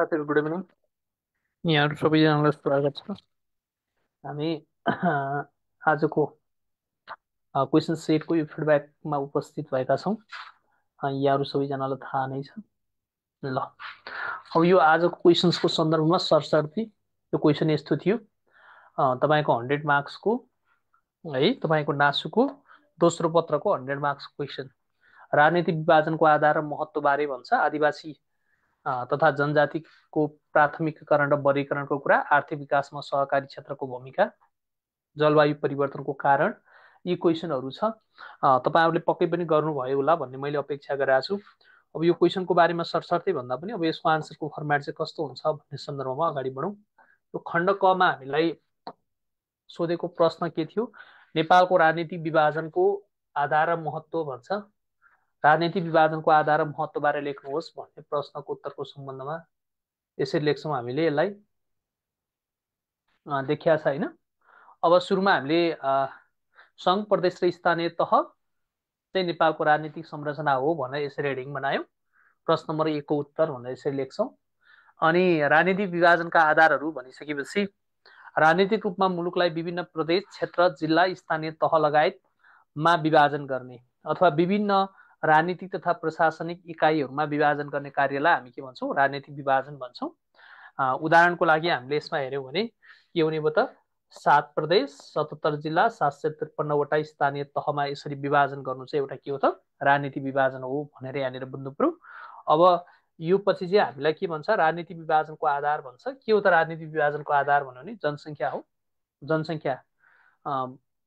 साथीहरू good evening. यहाँहरू सबैजनालाई स्वागत छ। हामी आजको क्वेसन सेटको यो फिडब्याकमा उपस्थित भएका छौँ। यहाँहरू सबैजनालाई थाहा नै छ। ल, अब यो आजको क्वेसन्सको सन्दर्भमा सरसर्ती यो क्वेसन यस्तो थियो। तपाईँको 100 मार्क्सको है, तपाईँको नासुको दोस्रो पत्रको 100 मार्क्स क्वेसन राजनीति विभाजनको आधार र महत्त्वबारे भन्छ। आदिवासी तथा जनजातिको प्राथमिकीकरण र वर्गीकरणको कुरा, आर्थिक विकासमा सहकारी क्षेत्रको भूमिका, जलवायु परिवर्तनको कारण, यी क्वेसनहरू छ। तपाईँहरूले पक्कै पनि गर्नुभयो होला भन्ने मैले अपेक्षा गरेको छु। अब यो क्वेसनको बारेमा सरसर्ती भन्दा पनि अब यसको आन्सरको फर्मेट चाहिँ कस्तो हुन्छ भन्ने सन्दर्भमा अगाडि बढौँ। यो खण्ड कमा हामीलाई सोधेको प्रश्न के थियो? नेपालको राजनीतिक विभाजनको आधार र महत्त्व भन्छ। राजनीतिक विभाजनको आधार र महत्त्वबारे लेख्नुहोस् भन्ने प्रश्नको उत्तरको सम्बन्धमा यसरी लेख्छौँ हामीले यसलाई। देखिया छ होइन? अब सुरुमा हामीले सङ्घ प्रदेश र स्थानीय तह चाहिँ नेपालको राजनीतिक संरचना हो भनेर यसरी हेडिङ बनायौँ। प्रश्न नम्बर 1 को उत्तर भनेर यसरी लेख्छौँ। अनि राजनीतिक विभाजनका आधारहरू भनिसकेपछि राजनीतिक रूपमा मुलुकलाई विभिन्न प्रदेश, क्षेत्र, जिल्ला, स्थानीय तह लगायतमा विभाजन गर्ने अथवा विभिन्न राजनीतिक तथा प्रशासनिक इकाइहरूमा विभाजन गर्ने कार्यलाई हामी के भन्छौँ? राजनीतिक विभाजन भन्छौँ। उदाहरणको लागि हामीले यसमा हेऱ्यौँ भने के हुने भयो त? 7 प्रदेश, 77 जिल्ला, 753वटा स्थानीय तहमा यसरी विभाजन गर्नु चाहिँ एउटा के हो त? राजनीतिक विभाजन हो भनेर यहाँनिर बुझ्नु पर्यो। अब यो पछि चाहिँ हामीलाई के भन्छ? राजनीतिक विभाजनको आधार भन्छ। के हो त राजनीतिक विभाजनको आधार भन्यो भने जनसङ्ख्या हो। जनसङ्ख्या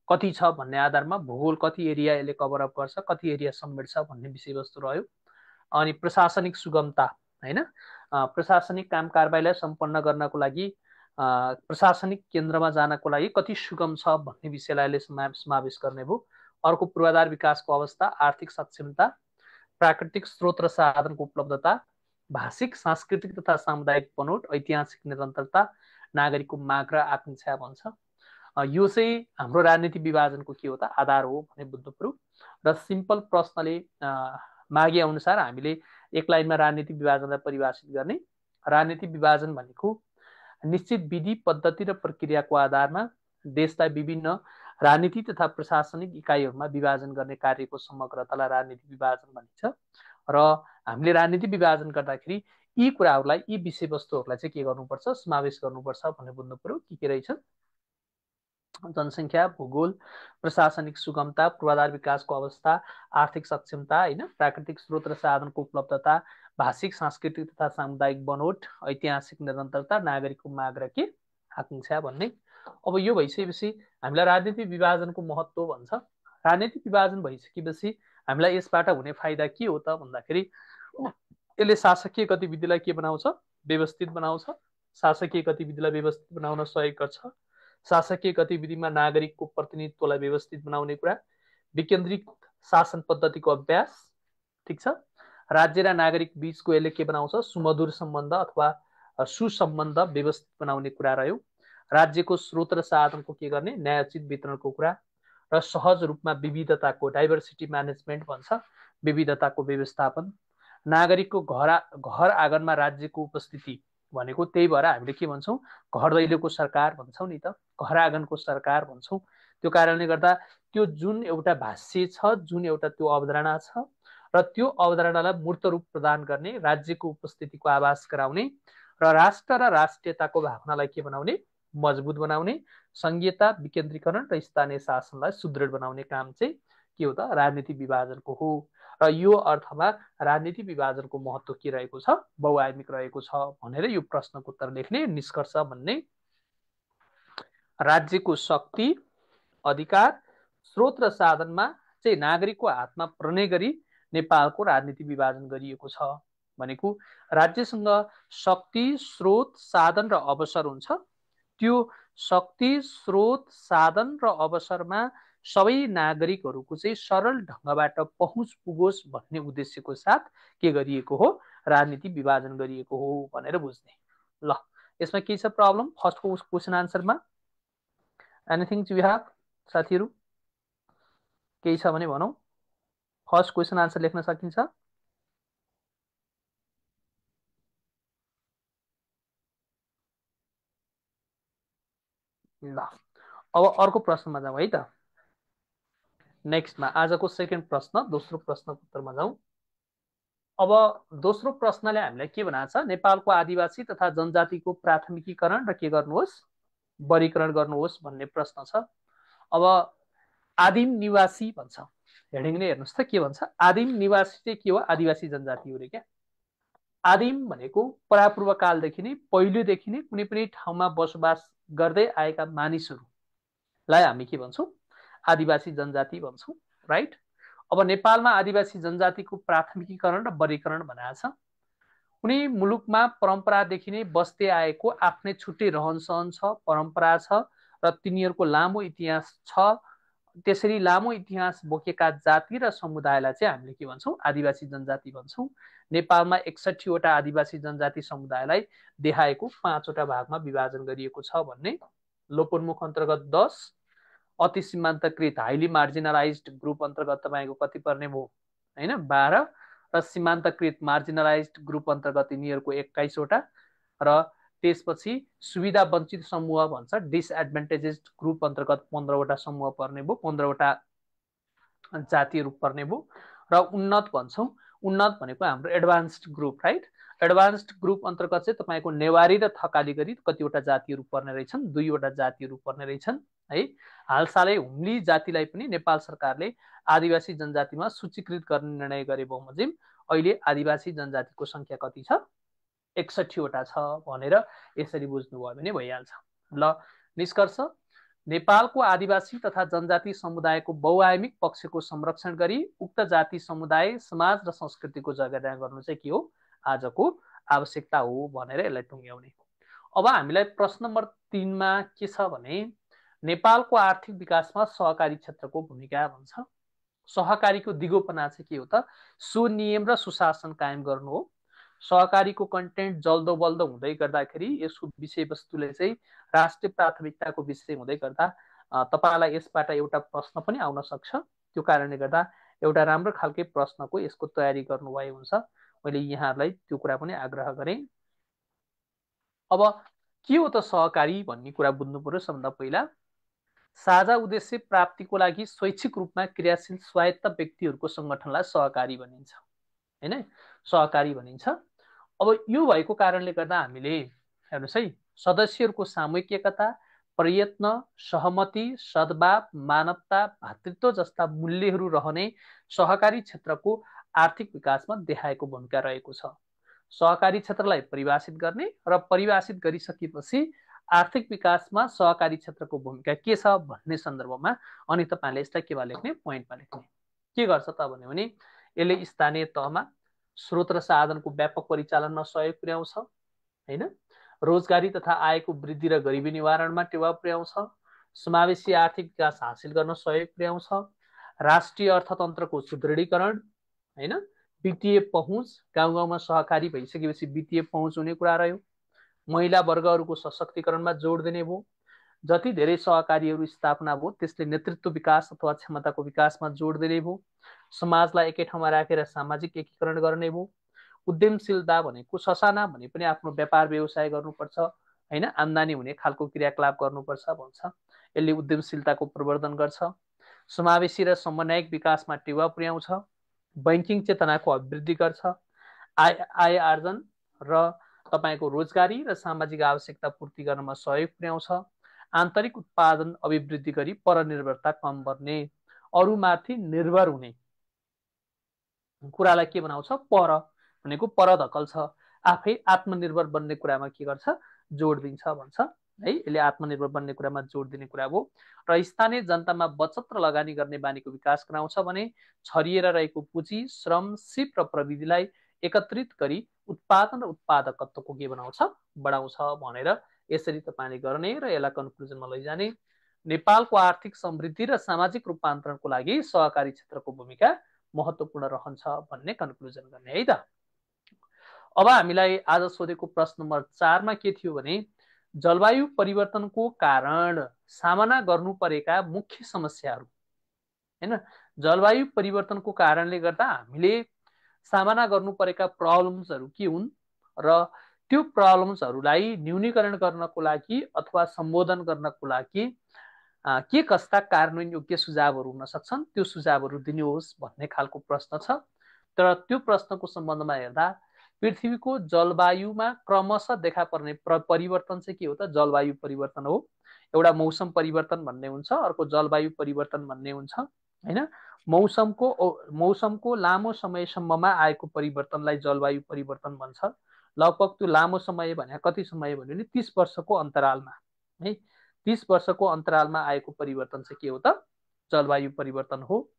कति छ भन्ने आधारमा भूगोल कति एरिया यसले कभरअप गर्छ, कति एरिया समेट्छ भन्ने विषयवस्तु रह्यो। अनि प्रशासनिक सुगमता होइन, प्रशासनिक काम कारबाहीलाई सम्पन्न गर्नको लागि प्रशासनिक केन्द्रमा जानको लागि कति सुगम छ भन्ने विषयलाई यसले समावेश गर्ने भयो। अर्को पूर्वाधार विकासको अवस्था, आर्थिक सक्षमता, प्राकृतिक स्रोत र साधनको उपलब्धता, भाषिक, सांस्कृतिक तथा सामुदायिक बनोट, ऐतिहासिक निरन्तरता, नागरिकको माग र आकांक्षा भन्छ। यो चाहिँ हाम्रो राजनीतिक विभाजनको के हो त? आधार हो भन्ने बुझ्नु पर्यो। र सिम्पल प्रश्नले मागे अनुसार हामीले एक लाइनमा राजनीतिक विभाजनलाई परिभाषित गर्ने। राजनीतिक विभाजन भनेको निश्चित विधि, पद्धति र प्रक्रियाको आधारमा देशलाई विभिन्न राजनीति तथा प्रशासनिक इकाइहरूमा विभाजन गर्ने कार्यको समग्रतालाई राजनीतिक विभाजन भनिन्छ। र हामीले राजनीतिक विभाजन गर्दाखेरि यी कुराहरूलाई, यी विषयवस्तुहरूलाई चाहिँ के गर्नुपर्छ? समावेश गर्नुपर्छ भन्ने बुझ्नु पर्यो। के रहेछ? जनसङ्ख्या, भूगोल, प्रशासनिक सुगमता, पूर्वाधार विकासको अवस्था, आर्थिक सक्षमता होइन, प्राकृतिक स्रोत र साधनको उपलब्धता, भाषिक, सांस्कृतिक तथा सामुदायिक बनोट, ऐतिहासिक निरन्तरता, नागरिकको माग र के आकांक्षा भन्ने। अब यो भइसकेपछि हामीलाई राजनीतिक विभाजनको महत्त्व भन्छ। राजनीतिक विभाजन भइसकेपछि हामीलाई यसबाट हुने फाइदा के हो त भन्दाखेरि यसले शासकीय गतिविधिलाई के बनाउँछ? व्यवस्थित बनाउँछ। शासकीय गतिविधिलाई व्यवस्थित बनाउन सहयोग गर्छ। शासकीय गतिविधिमा नागरिकको प्रतिनिधित्वलाई व्यवस्थित बनाउने कुरा, विकेन्द्रित शासन पद्धतिको अभ्यास, ठिक छ। राज्य र नागरिक बीचको यसले के बनाउँछ? सुमधुर सम्बन्ध अथवा सुसम्बन्ध व्यवस्थित बनाउने कुरा रह्यो। राज्यको स्रोत र साधनको के गर्ने? न्यायोचित वितरणको कुरा र सहज रूपमा विविधताको, डाइभर्सिटी म्यानेजमेन्ट भन्छ, विविधताको व्यवस्थापन। नागरिकको घर आँगनमा राज्यको उपस्थिति भनेको त्यही भएर हामीले के भन्छौँ? घर दैलोको सरकार भन्छौँ नि त, घर आँगनको सरकार भन्छौँ। त्यो कारणले गर्दा त्यो जुन एउटा भाष्य छ, जुन एउटा त्यो अवधारणा छ र त्यो अवधारणालाई मूर्त रूप प्रदान गर्ने, राज्यको उपस्थितिको आभास गराउने र राष्ट्र र राष्ट्रियताको भावनालाई के बनाउने? मजबुत बनाउने, संघीयता, विकेन्द्रीकरण र स्थानीय शासनलाई सुदृढ बनाउने काम चाहिँ के हो त? राजनीतिक विभाजनको हो। र यो अर्थमा राजनीतिक विभाजनको महत्त्व के रहेको छ? बहुआयामिक रहेको छ भनेर यो प्रश्नको उत्तर लेख्ने। निष्कर्ष भन्ने राज्यको शक्ति, अधिकार, स्रोत र साधनमा चाहिँ नागरिकको हातमा पर्ने गरी नेपालको राजनीतिक विभाजन गरिएको छ। भनेको राज्यसँग शक्ति, स्रोत, साधन र अवसर हुन्छ। त्यो शक्ति, स्रोत, साधन र अवसरमा सबै नागरिकहरूको चाहिँ सरल ढङ्गबाट पहुँच पुगोस् भन्ने उद्देश्यको साथ के गरिएको हो? राजनीतिक विभाजन गरिएको हो भनेर बुझ्ने। ल, यसमा के छ प्रब्लम? फर्स्टको क्वेसन आन्सरमा एनिथिङ यु हेभ साथीहरू? केही छ भने भनौँ। फर्स्ट क्वेसन आन्सर लेख्न सकिन्छ? ल अब अर्को प्रश्नमा जाउँ है त। नेक्स्टमा आजको सेकेन्ड प्रश्न, दोस्रो प्रश्नको उत्तरमा जाउँ। अब दोस्रो प्रश्नले हामीलाई के भनेको छ, नेपालको आदिवासी तथा जनजातिको प्राथमिकीकरण र के गर्नुहोस्, वर्गीकरण गर्नुहोस् भन्ने प्रश्न छ। अब आदिम निवासी भन्छ, हेडिङ नै हेर्नुहोस् त के भन्छ, आदिम निवासी चाहिँ के हो, आदिवासी जनजाति हो रे क्या। आदिम भनेको परापूर्व कालदेखि नै, पहिलेदेखि नै कुनै पनि ठाउँमा बसोबास गर्दै आएका मानिसहरूलाई हामी के भन्छौँ, आदिवासी जनजाति भन्छौँ, राइट। अब नेपालमा आदिवासी जनजातिको प्राथमिकीकरण र वर्गीकरण भनेको छ, कुनै मुलुकमा परम्परादेखि नै बस्दै आएको आफ्नै छुट्टै रहन सहन छ, परम्परा छ र तिनीहरूको लामो इतिहास छ। त्यसरी लामो इतिहास बोकेका जाति र समुदायलाई चाहिँ हामीले के भन्छौँ, आदिवासी जनजाति भन्छौँ। नेपालमा 61वटा आदिवासी जनजाति समुदायलाई देखाएको 5वटा भागमा विभाजन गरिएको छ भन्ने। लोपोन्मुख अन्तर्गत 10, अति सीमान्तकृत हाइली मार्जिनलाइज्ड ग्रुप अन्तर्गत तपाईँको कति पर्ने भयो होइन, 12, र सीमान्तकृत मार्जिनलाइज्ड ग्रुप अन्तर्गत यिनीहरूको 21वटा, र त्यसपछि सुविधा वञ्चित समूह भन्छ, डिसएडभान्टेजेस ग्रुप अन्तर्गत 15वटा समूह पर्ने भयो, 15वटा जातिहरू पर्ने भयो। र उन्नत भन्छौँ, उन्नत भनेको हाम्रो advanced group, right. Advanced group अन्तर्गत चाहिँ तपाईँको नेवारी र थकाली गरी कतिवटा जातिहरू पर्ने रहेछन्, 2वटा जातिहरू पर्ने रहेछन् है। हालसालै हुम्ली जातिलाई पनि नेपाल सरकारले आदिवासी जनजातिमा सूचीकृत गर्ने निर्णय गरे बमोजिम अहिले आदिवासी जनजातिको संख्या कति छ, 61वटा छ भनेर यसरी बुझ्नुभयो भने भइहाल्छ। ल निष्कर्ष, नेपालको आदिवासी तथा जनजाति समुदायको बहुआयामिक पक्षको संरक्षण गरी उक्त जाति समुदाय समाज र संस्कृतिको जगेर्ना गर्नु चाहिँ के हो, आजको आवश्यकता हो भनेर यसलाई टुङ्ग्याउने। अब हामीलाई प्रश्न नम्बर 3मा के छ भने, नेपालको आर्थिक विकासमा सहकारी क्षेत्रको भूमिका भन्छ। सहकारीको दिगोपना चाहिँ के हो त, सुनियम र सुशासन कायम गर्नु हो। सहकारीको कन्टेन्ट जल्दो बल्दो हुँदै गर्दाखेरि यसको विषयवस्तुले चाहिँ राष्ट्रिय प्राथमिकताको विषय हुँदै गर्दा तपाईँलाई यसबाट एउटा प्रश्न पनि आउन सक्छ। त्यो कारणले गर्दा एउटा राम्रो खालके प्रश्नको यसको तयारी गर्नुभयो हुन्छ। मैले यहाँहरूलाई त्यो कुरा पनि आग्रह गरेँ। अब के हो त सहकारी भन्ने कुरा बुझ्नु पर्यो। सबभन्दा पहिला साझा उद्देश्य प्राप्तिको लागि स्वैच्छिक रूपमा क्रियाशील स्वायत्त व्यक्तिहरूको सङ्गठनलाई सहकारी भनिन्छ हैन, सहकारी भनिन्छ। अब यो भएको कारणले गर्दा हामीले हेर्नुहोस् है, सदस्यहरूको सामूहिक एकता, प्रयत्न, सहमति, सद्भाव, मानवता, भातृत्व जस्ता मूल्यहरू रहने सहकारी क्षेत्रको आर्थिक विकासमा देखाएको भूमिका रहेको छ। सहकारी क्षेत्रलाई परिभाषित गर्ने र परिभाषित गरिसकेपछि आर्थिक विकासमा सहकारी क्षेत्रको भूमिका के छ भन्ने सन्दर्भमा अनि तपाईँले यसलाई केमा लेख्ने, पोइन्टमा लेख्ने। के गर्छ त भने यसले स्थानीय तहमा स्रोत र साधनको व्यापक परिचालनमा सहयोग पुर्याउँछ हैन, रोजगारी तथा आयको वृद्धि र गरिबी निवारणमा टेवा पुर्याउँछ, समावेशी आर्थिक विकास हासिल गर्न सहयोग पुर्याउँछ, राष्ट्रिय अर्थतन्त्रको सुदृढीकरण हैन, वित्तीय पहुँच, गाउँ गाउँमा सहकारी भइसकेपछि वित्तीय पहुँच हुने कुरा रह्यो, महिला वर्गहरूको सशक्तिकरणमा जोड दिने भयो, जति धेरै सहकारीहरू स्थापना भयो त्यसले नेतृत्व विकास अथवा क्षमताको विकासमा जोड दिने भयो, समाजलाई एकै ठाउँमा राखेर सामाजिक एकीकरण गर्ने भयो, उद्यमशीलता भनेको ससाना भने पनि आफ्नो व्यापार व्यवसाय गर्नुपर्छ हैन, आम्दानी हुने खालको क्रियाकलाप गर्नुपर्छ भन्छ, यसले उद्यमशीलताको प्रवर्धन गर्छ, समावेशी र समन्वयक विकासमा टेवा पुर्याउँछ, बैंकिङ चेतनाको अभिवृद्धि गर्छ, आय आर्जन र तपाईको रोजगारी र सामाजिक आवश्यकता पूर्ति गर्नमा सहयोग पुर्याउँछ, आन्तरिक उत्पादन अभिवृद्धि गरी परनिर्भरता कम गर्ने, अरूमाथि निर्भर हुने कुरालाई के बनाउँछ, पर भनेको परधकल छ, आफै आत्मनिर्भर बन्ने कुरामा के गर्छ, जोड दिन्छ भन्छ है। यसले आत्मनिर्भर बन्ने कुरामा जोड दिने कुरा हो र स्थानीय जनतामा बचत र लगानी गर्ने बानीको विकास गराउँछ भने छरिएर रहेको पुँजी, श्रम, सिप र प्रविधिलाई एकत्रित गरी उत्पादन र उत्पादकत्वको के बनाउँछ, बढाउँछ भनेर यसरी तपाईँले गर्ने र यसलाई कन्क्लुजनमा लैजाने। नेपालको आर्थिक समृद्धि र सामाजिक रूपान्तरणको लागि सहकारी क्षेत्रको भूमिका महत्त्वपूर्ण रहन्छ भन्ने कन्क्लुजन गर्ने है त। अब हामीलाई आज सोधेको प्रश्न नम्बर 4मा के थियो भने, जलवायु परिवर्तनको कारण सामना गर्नु परेका मुख्य समस्याहरू हैन, जलवायु परिवर्तनको कारणले गर्दा हामीले सामना गर्नु परेका प्रब्लम्सहरू के हुन् र त्यो प्रब्लम्सहरूलाई न्यूनीकरण गर्नको लागि अथवा सम्बोधन गर्नको लागि के कस्ता कार्यान्वयन योग्य सुझावहरू हुन सक्छन्, त्यो सुझावहरू दिनुहोस् भन्ने खालको प्रश्न छ। तर त्यो प्रश्नको सम्बन्धमा हेर्दा पृथ्वीको जलवायुमा क्रमशः देखा पर्ने परिवर्तन चाहिँ के हो त? जलवायु परिवर्तन हो। एउटा मौसम परिवर्तन भन्ने हुन्छ, अर्को जलवायु परिवर्तन भन्ने हुन्छ हैन। मौसमको लामो समयसम्ममा आएको परिवर्तनलाई जलवायु परिवर्तन भन्छ। लगभग त्यो लामो समय भने कति समय भन्यो भने 30 वर्षको अन्तरालमा है, 30 वर्षको अन्तरालमा आएको परिवर्तन चाहिँ के हो त? जलवायु परिवर्तन हो।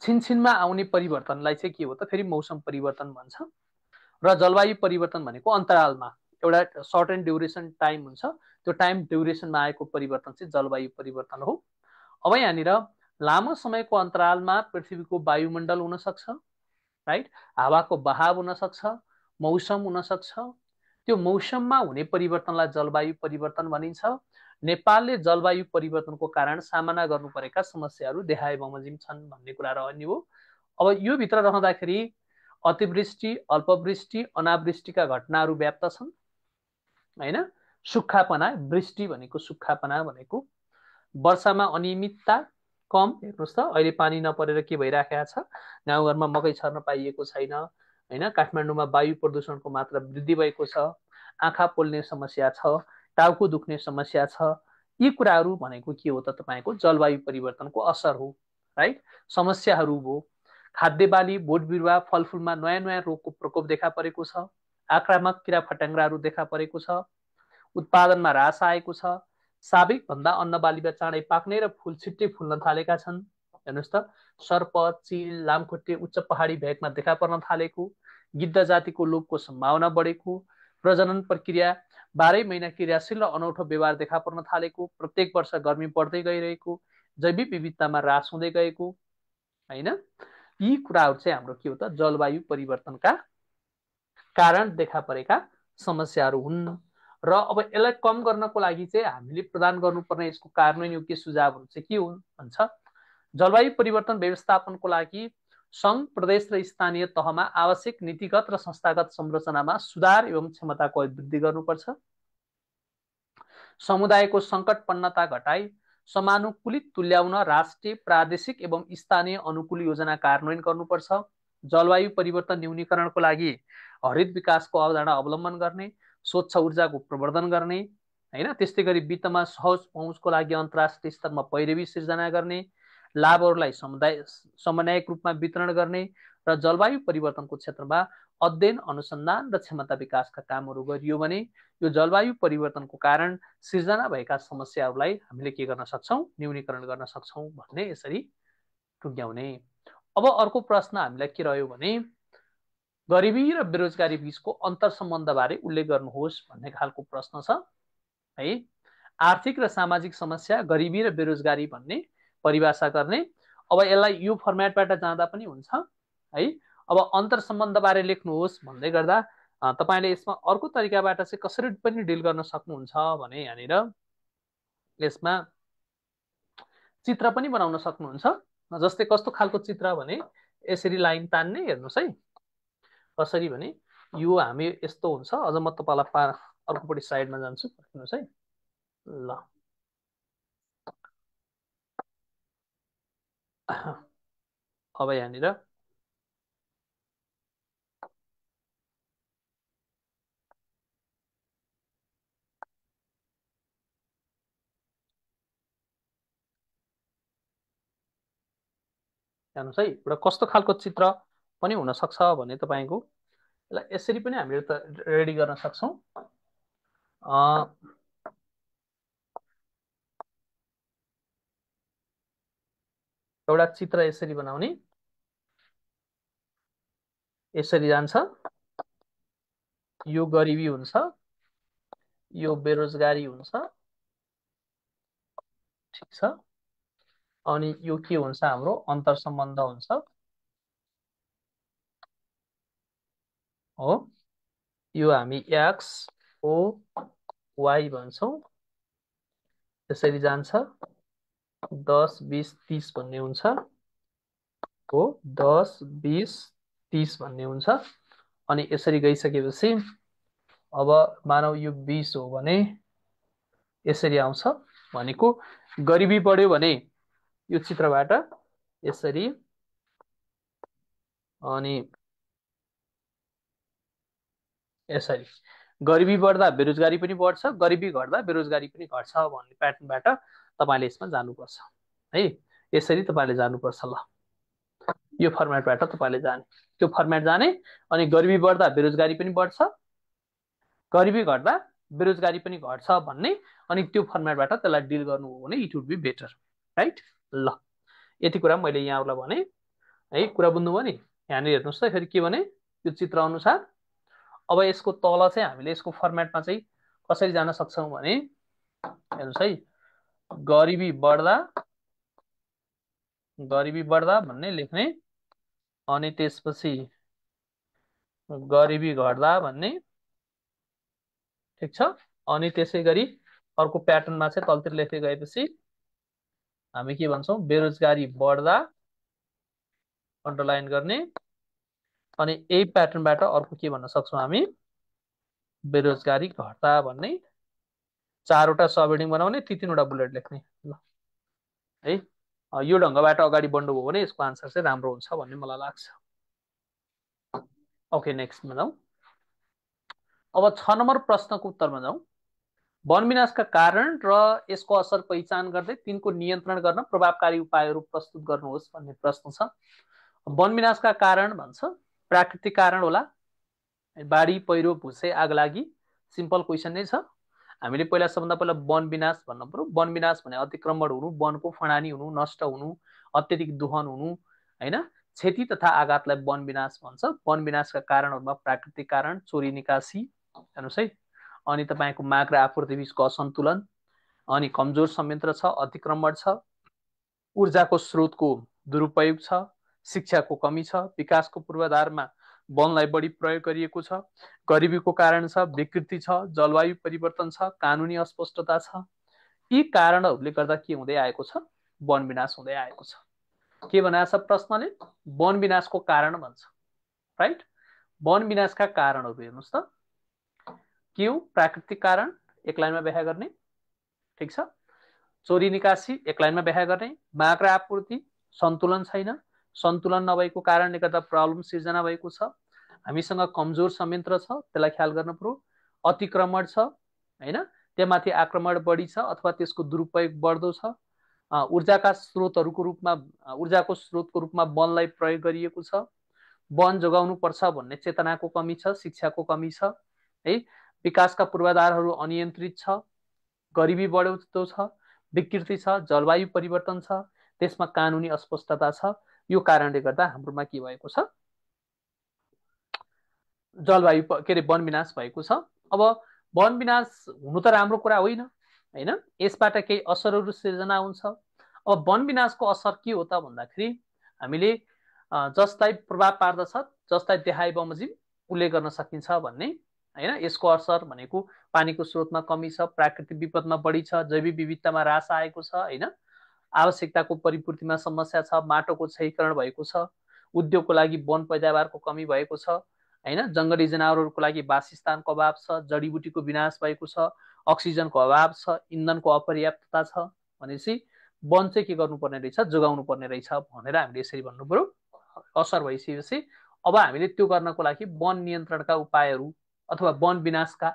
छिनछिनमा आउने परिवर्तनलाई चाहिँ के हो त? फेरि मौसम परिवर्तन भन्छ। र जलवायु परिवर्तन भनेको अन्तरालमा एउटा सर्ट एन्ड ड्युरेसन टाइम हुन्छ, त्यो टाइम ड्युरेसनमा आएको परिवर्तन चाहिँ जलवायु परिवर्तन हो। अब यहाँनिर लामो समयको अन्तरालमा पृथ्वीको वायुमण्डल हुन सक्छ, राइट, हावाको बहाव हुन सक्छ, मौसम हुन सक्छ। त्यो मौसममा हुने परिवर्तनलाई जलवायु परिवर्तन भनिन्छ। नेपालले जलवायु परिवर्तनको कारण सामना गर्नु परेका समस्याहरू देखाए बमोजिम छन् भन्ने कुरा रहने हो। अब यो भित्र रहँदाखेरि अतिवृष्टि, अल्पवृष्टि, अनावृष्टिका घटनाहरू व्याप्त छन् हैन। सुक्खापना, वृष्टि भनेको सुक्खापना भनेको, वर्षामा अनियमितता कम। हेर्नुहोस् त अहिले पानी नपरेर के भइराखेको छ, गाउँघरमा मकै छर्न पाइएको छैन हैन। काठमाडौँमा वायु प्रदूषणको मात्रा वृद्धि भएको छ, आँखा पोल्ने समस्या छ, टाउको दुख्ने समस्या छ। यी कुराहरू भनेको के हो त? तपाईँको जलवायु परिवर्तनको असर हो, राइट। समस्याहरू हो, खाद्य बाली, बोट बिरुवा, फलफुलमा नयाँ नयाँ रोगको प्रकोप देखा परेको छ, आक्रामक किरा फट्याङ्ग्राहरू देखा परेको छ, उत्पादनमा ह्रास आएको छ, साबिक भन्दा अन्नबालीमा चाँडै पाक्ने र फुल छिट्टै फुल्न थालेका छन्। हेर्नुहोस् त, सर्प, चिल, लामखुट्टे उच्च पहाडी भेगमा देखा पर्न थालेको, गिद्ध जातिको लोपको सम्भावना बढेको, प्रजनन प्रक्रिया 12 महिना क्रियाशील र अनौठो व्यवहार देखा पर्न थालेको, प्रत्येक वर्ष गर्मी बढ्दै गइरहेको, जैविक विविधतामा ह्रास हुँदै गएको हैन। यी कुराहरू चाहिँ हाम्रो के हो त? जलवायु परिवर्तनका कारण देखा परेका समस्याहरू हुन्। र अब यसलाई कम गर्नको लागि चाहिँ हामीले प्रदान गर्नुपर्ने यसको कार्यान्वयन योग्य सुझावहरू चाहिँ के हुन् भन्छ। जलवायु परिवर्तन व्यवस्थापनको लागि सङ्घ, प्रदेश र स्थानीय तहमा आवश्यक नीतिगत र संस्थागत संरचनामा सुधार एवं क्षमताको अभिवृद्धि गर्नुपर्छ। समुदायको सङ्कटपन्नता घटाई समानुकूलित तुल्याउन राष्ट्रिय, प्रादेशिक एवं स्थानीय अनुकूल योजना कार्यान्वयन गर्नुपर्छ। जलवायु परिवर्तन न्यूनीकरणको लागि हरित विकासको अवधारणा अवलम्बन गर्ने, स्वच्छ ऊर्जाको प्रवर्धन गर्ने हैन। त्यस्तै गरी वित्तमा सहज पहुँचको लागि अन्तर्राष्ट्रिय स्तरमा पैरवी सिर्जना गर्ने, लाभहरूलाई समन्वयक रूपमा वितरण गर्ने र जलवायु परिवर्तनको क्षेत्रमा अध्ययन, अनुसन्धान र क्षमता विकासका कामहरू गरियो भने यो जलवायु परिवर्तनको कारण सिर्जना भएका समस्याहरूलाई हामीले के गर्न सक्छौँ? न्यूनीकरण गर्न सक्छौँ भन्ने यसरी टुङ्ग्याउने। अब अर्को प्रश्न हामीलाई के रह्यो भने गरिबी र बेरोजगारी बीचको अन्तर सम्बन्धबारे उल्लेख गर्नुहोस् भन्ने खालको प्रश्न छ है। आर्थिक र सामाजिक समस्या, गरिबी र बेरोजगारी भन्ने परिभाषा गर्ने। अब यसलाई यो फर्मेटबाट जाँदा पनि हुन्छ है। अब अन्तर सम्बन्धबारे लेख्नुहोस् भन्दै गर्दा तपाईँले यसमा अर्को तरिकाबाट चाहिँ कसरी पनि डिल गर्न सक्नुहुन्छ भने यहाँनिर यसमा चित्र पनि बनाउन सक्नुहुन्छ। जस्तै कस्तो खालको चित्र भने यसरी लाइन तान्ने, हेर्नुहोस् है कसरी भने यो हामी यस्तो हुन्छ। अझ म तपाईँलाई अर्कोपट्टि साइडमा जान्छु, हेर्नुहोस् है। ल अब यहाँनिर हेर्नुहोस् है, एउटा कस्तो खालको चित्र पनि हुनसक्छ भने तपाईँको यसलाई यसरी पनि हामीले त रेडी गर्न सक्छौँ। एउटा चित्र यसरी बनाउने, यसरी जान्छ। यो गरिबी हुन्छ, यो बेरोजगारी हुन्छ, ठिक छ। अनि यो के हुन्छ? हाम्रो अन्तर सम्बन्ध हुन्छ हो। यो हामी एक्स ओ वाई भन्छौँ। यसरी जान्छ 10, 20, 30 भन्ने हुन्छ हो। 10, 20, 30 भन्ने हुन्छ। अनि यसरी गइसकेपछि अब मानौ यो 20 हो भने यसरी आउँछ भनेको गरिबी बढ्यो भने यो चित्रबाट यसरी अनि यसरी गरिबी बढ्दा बेरोजगारी पनि बढ्छ, गरिबी घट्दा बेरोजगारी पनि घट्छ भन्ने प्याटर्नबाट तपाईँले यसमा जानुपर्छ है। यसरी तपाईँले जानुपर्छ। ल यो फर्मेटबाट तपाईँले जाने, त्यो फर्मेट जाने अनि गरिबी बढ्दा बेरोजगारी पनि बढ्छ, गरिबी घट्दा बेरोजगारी पनि घट्छ भन्ने, अनि त्यो फर्मेटबाट त्यसलाई डिल गर्नु हो भने it would be better, right. ल यति कुरा मैले यहाँलाई भने है, कुरा बुझ्नुभयो नि। यहाँनिर हेर्नुहोस् त फेरि के भने यो चित्र अनुसार अब यसको तल चाहिँ हामीले यसको फर्मेटमा चाहिँ कसरी जान सक्छौँ भने हेर्नुहोस् है, गरिबी बढ्दा भन्ने लेख्ने अनि त्यसपछि गरिबी घट्दा भन्ने, ठिक छ। अनि त्यसै गरी अर्को प्याटर्नमा चाहिँ तलतिर लेख्दै गएपछि हामी के भन्छौँ, बेरोजगारी बढ्दा अन्डरलाइन गर्ने, अनि यही प्याटर्नबाट अर्को के भन्न सक्छौँ हामी, बेरोजगारी घट्दा भन्ने। चारवटा सब हेडिङ बनाउने, ती तीनवटा बुलेट लेख्ने। ल है, यो ढङ्गबाट अगाडि बढ्नुभयो भने यसको आन्सर चाहिँ राम्रो हुन्छ भन्ने मलाई लाग्छ। ओके, नेक्स्टमा जाउँ। अब 6 नम्बर प्रश्नको उत्तरमा जाउँ। वन विनाशका कारण र यसको असर पहिचान गर्दै तिनको नियन्त्रण गर्न प्रभावकारी उपायहरू प्रस्तुत गर्नुहोस् भन्ने प्रश्न छ। वन विनाशका कारण भन्छ, प्राकृतिक कारण होला, बाढी पहिरो भुसे आगलागी, सिम्पल क्वेसन नै छ। हामीले पहिला सबभन्दा पहिला वन विनाश भन्नु पर्यो। वन विनाश भने अतिक्रमण हुनु, वनको फडानी हुनु, नष्ट हुनु, अत्यधिक दोहन हुनु हैन, क्षति तथा आघातलाई वन विनाश भन्छ। वन विनाशका कारणहरूमा प्राकृतिक कारण, चोरी निकासी हेर्नुहोस् है, अनि तपाईँको माग र आपूर्ति बीचको असन्तुलन, अनि कमजोर संयन्त्र छ, अतिक्रमण छ, ऊर्जाको स्रोतको दुरुपयोग छ, शिक्षाको कमी छ, विकासको पूर्वाधारमा वनलाई बढी प्रयोग गरिएको छ, गरिबीको कारण छ, विकृति छ, जलवायु परिवर्तन छ, कानुनी अस्पष्टता छ। यी कारणहरूले गर्दा के हुँदै आएको छ, वन विनाश हुँदै आएको छ। के भनेको छ प्रश्नले, वन विनाशको कारण भन्छ, राइट। वन विनाशका कारणहरू हेर्नुहोस् त के हो, प्राकृतिक कारण एक लाइनमा व्याख्या गर्ने, ठिक छ। चोरी निकासी एक लाइनमा व्याख्या गर्ने, माग र आपूर्ति सन्तुलन छैन, सन्तुलन नभएको कारणले गर्दा प्रब्लम सिर्जना भएको छ, हामीसँग कमजोर संयन्त्र छ त्यसलाई ख्याल गर्न पर्यो, अतिक्रमण छ हैन, त्यहाँमाथि आक्रमण बढी छ अथवा त्यसको दुरुपयोग बढ्दो छ, ऊर्जाको स्रोतको रूपमा वनलाई प्रयोग गरिएको छ, वन जोगाउनु पर्छ भन्ने चेतनाको कमी छ, शिक्षाको कमी छ है, विकासका पूर्वाधारहरू अनियन्त्रित छ, गरिबी बढ्दो छ, विकृति छ, जलवायु परिवर्तन छ, त्यसमा कानुनी अस्पष्टता छ। यो कारणले गर्दा हाम्रोमा के भएको छ, जलवायु के अरे वन विनाश भएको छ। अब वन विनाश हुनु त राम्रो कुरा होइन हैन, यसबाट केही असरहरू सिर्जना हुन्छ। अब वन विनाशको असर के हो त भन्दाखेरि हामीले जसलाई प्रभाव पार्दछ, जसलाई देखाए बमोजिम उल्लेख गर्न सकिन्छ भन्ने हैन। यसको असर भनेको पानीको स्रोतमा कमी छ, प्राकृतिक विपदमा बढी छ, जैविक विविधतामा ह्रास आएको छ हैन, आवश्यकताको परिपूर्तिमा समस्या छ, माटोको क्षयीकरण भएको छ, उद्योगको लागि वन पैदावारको कमी भएको छ हैन, जंगली जनावरहरूको लागि वासस्थानको अभाव छ, जडीबुटीको विनाश भएको छ, अक्सिजनको अभाव छ, इन्धनको अपर्याप्तता छ भनेपछि वन चाहिँ के गर्नुपर्ने रहेछ, जोगाउनु पर्ने रहेछ भनेर हामीले यसरी भन्नु पर्यो। असर भइसकेपछि अब हामीले त्यो गर्नको लागि वन नियन्त्रणका उपायहरू अथवा वन विनाशका,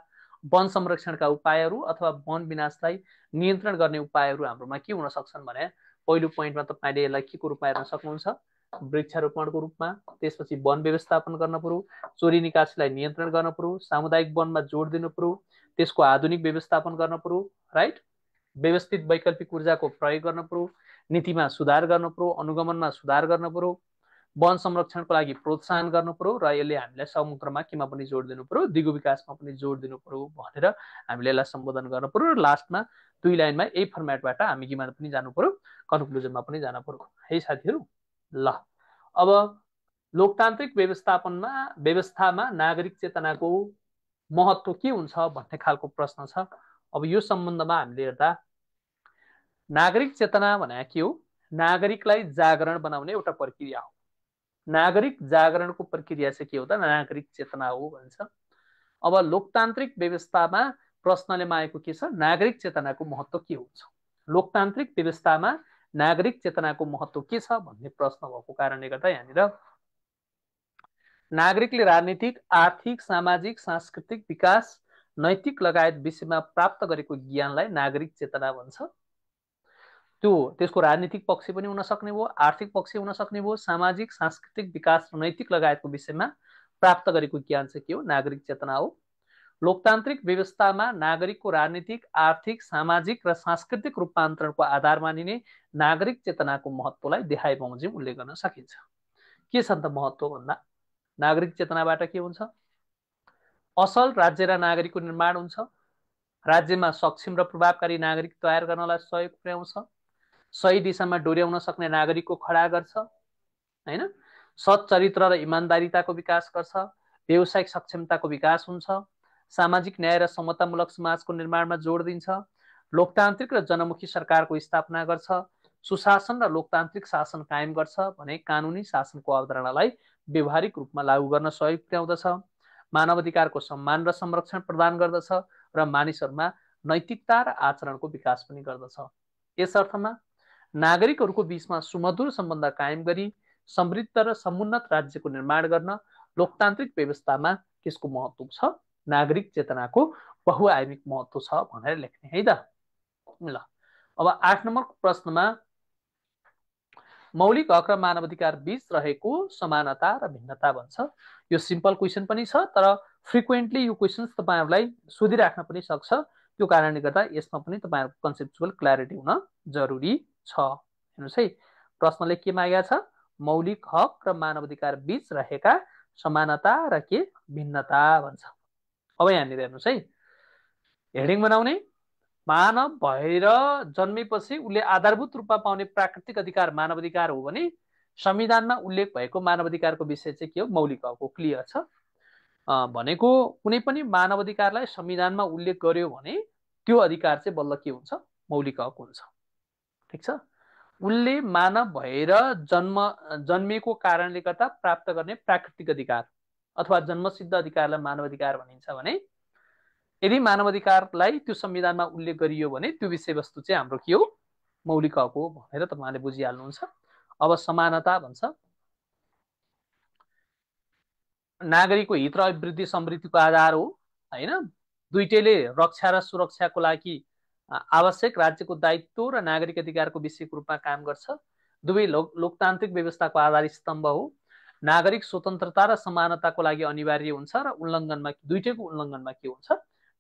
वन संरक्षणका उपायहरू अथवा वन विनाशलाई नियन्त्रण गर्ने उपायहरू हाम्रोमा के हुन सक्छन् भने पहिलो पोइन्टमा तपाईँले यसलाई के को रूपमा हेर्न सक्नुहुन्छ, वृक्षारोपणको रूपमा, त्यसपछि वन व्यवस्थापन गर्न पर्यो, चोरी निकासीलाई नियन्त्रण गर्न पर्यो, सामुदायिक वनमा जोड दिनु पर्यो, त्यसको आधुनिक व्यवस्थापन गर्न पर्यो, राइट, व्यवस्थित वैकल्पिक ऊर्जाको प्रयोग गर्न पर्यो, नीतिमा सुधार गर्न पर्यो, अनुगमनमा सुधार गर्न पर्यो, वन संरक्षणको लागि प्रोत्साहन गर्नु पर्यो र यसले हामीलाई समुद्रमा केमा पनि जोड दिनु पर्यो, दिगो विकासमा पनि जोड दिनु पर्यो भनेर हामीले यसलाई सम्बोधन गर्नु पर्यो। र लास्टमा 2 लाइनमा यही फर्मेटबाट हामी केमा पनि जानु पर्यो, कन्क्लुजनमा पनि जानु पर्यो है साथीहरू। ल अब लोकतान्त्रिक व्यवस्थामा नागरिक चेतनाको महत्त्व के हुन्छ भन्ने खालको प्रश्न छ। अब यो सम्बन्धमा हामीले हेर्दा नागरिक चेतना भने के हो, नागरिकलाई जागरण बनाउने एउटा प्रक्रिया हो। नागरिक जागरणको प्रक्रिया चाहिँ के हो त, नागरिक चेतना हो भन्छ। अब लोकतान्त्रिक व्यवस्थामा प्रश्नले मागेको के छ, नागरिक चेतनाको महत्त्व के हुन्छ। लोकतान्त्रिक व्यवस्थामा नागरिक चेतनाको महत्त्व के छ भन्ने प्रश्न भएको कारणले गर्दा यहाँनिर नागरिकले राजनीतिक, आर्थिक, सामाजिक, सांस्कृतिक विकास, नैतिक लगायत विषयमा प्राप्त गरेको ज्ञानलाई नागरिक चेतना भन्छ। त्यसको राजनीतिक पक्ष पनि हुन सक्ने भयो, आर्थिक पक्ष हुन सक्ने भयो, सामाजिक, सांस्कृतिक विकास र नैतिक लगायतको विषयमा प्राप्त गरेको ज्ञान चाहिँ के हो, नागरिक चेतना हो। लोकतान्त्रिक व्यवस्थामा नागरिकको राजनीतिक, आर्थिक, सामाजिक र सांस्कृतिक रूपान्तरणको आधार मानिने नागरिक चेतनाको महत्त्वलाई देखाए बमोजिम उल्लेख गर्न सकिन्छ। के छ त महत्त्व भन्दा नागरिक चेतनाबाट के हुन्छ, असल राज्य र नागरिकको निर्माण हुन्छ, राज्यमा सक्षम र प्रभावकारी नागरिक तयार गर्नलाई सहयोग पुर्याउँछ, सही दिशामा डोर्याउन सक्ने नागरिकको खडा गर्छ हैन, सच्चरित्र र इमानदारिताको विकास गर्छ, व्यावसायिक सक्षमताको विकास हुन्छ, सामाजिक न्याय र समतामूलक समाजको निर्माणमा जोड दिन्छ, लोकतान्त्रिक र जनमुखी सरकारको स्थापना गर्छ, सुशासन र लोकतान्त्रिक शासन कायम गर्छ भने कानुनी शासनको अवधारणालाई व्यवहारिक रूपमा लागू गर्न सहयोग पुर्याउँदछ, मानवाधिकारको सम्मान र संरक्षण प्रदान गर्दछ र मानिसहरूमा नैतिकता र आचरणको विकास पनि गर्दछ। यस अर्थमा नागरिकहरूको बीचमा सुमधुर सम्बन्ध कायम गरी समृद्ध र समुन्नत राज्यको निर्माण गर्न लोकतान्त्रिक व्यवस्थामा त्यसको महत्त्व छ, नागरिक चेतनाको बहुआयामिक महत्त्व छ भनेर लेख्ने है त। ल अब 8 नम्बरको प्रश्नमा मौलिक हक र मानवाधिकार बीच रहेको समानता र भिन्नता भन्छ। यो सिम्पल क्वेसन पनि छ, तर फ्रिक्वेन्टली यो क्वेसन्स तपाईहरुलाई सोधिराख्न पनि सक्छ। त्यो कारणले गर्दा यसमा पनि तपाईहरुको कन्सेप्चुअल क्ल्यारिटी हुन जरुरी छ। हेर्नुस् है, प्रश्नले के मागेको छ, मौलिक हक र मानवाधिकार बीच रहेका समानता र के भिन्नता भन्छ। अब यहाँनिर हेर्नुस् है, हेडिङ बनाउने, मानव भएर जन्मेपछि उसले आधारभूत रूपमा पाउने प्राकृतिक अधिकार मानवाधिकार हो भने संविधानमा उल्लेख भएको मानवाधिकारको विषय चाहिँ के हो, मौलिक हक हो। क्लियर छ भनेको कुनै पनि मानवाधिकारलाई संविधानमा उल्लेख गर्यो भने त्यो अधिकार चाहिँ बल्ल के हुन्छ, मौलिक हक हुन्छ। ठीक छ, उसले मानव भएर जन्मेको कारणले गर्दा प्राप्त गर्ने प्राकृतिक अधिकार अथवा जन्मसिद्ध अधिकारलाई मानवाधिकार भनिन्छ भने यदि मानवाधिकारलाई त्यो संविधानमा उल्लेख गरियो भने त्यो विषयवस्तु चाहिँ हाम्रो के हो, मौलिक हक हो भनेर तपाईले बुझिहाल्नुहुन्छ। अब समानता भन्छ, नागरिकको हित र अभिवृद्धि समृद्धिको आधार हो हैन, दुईटैले रक्षा र सुरक्षाको लागि आवश्यक राज्यको दायित्व र नागरिक अधिकारको विषयको रूपमा काम गर्छ, दुवै लोकतान्त्रिक व्यवस्थाको आधार स्तम्भ हो, नागरिक स्वतन्त्रता र समानताको लागि अनिवार्य हुन्छ र उल्लङ्घनमा दुईटैको उल्लङ्घनमा के हुन्छ,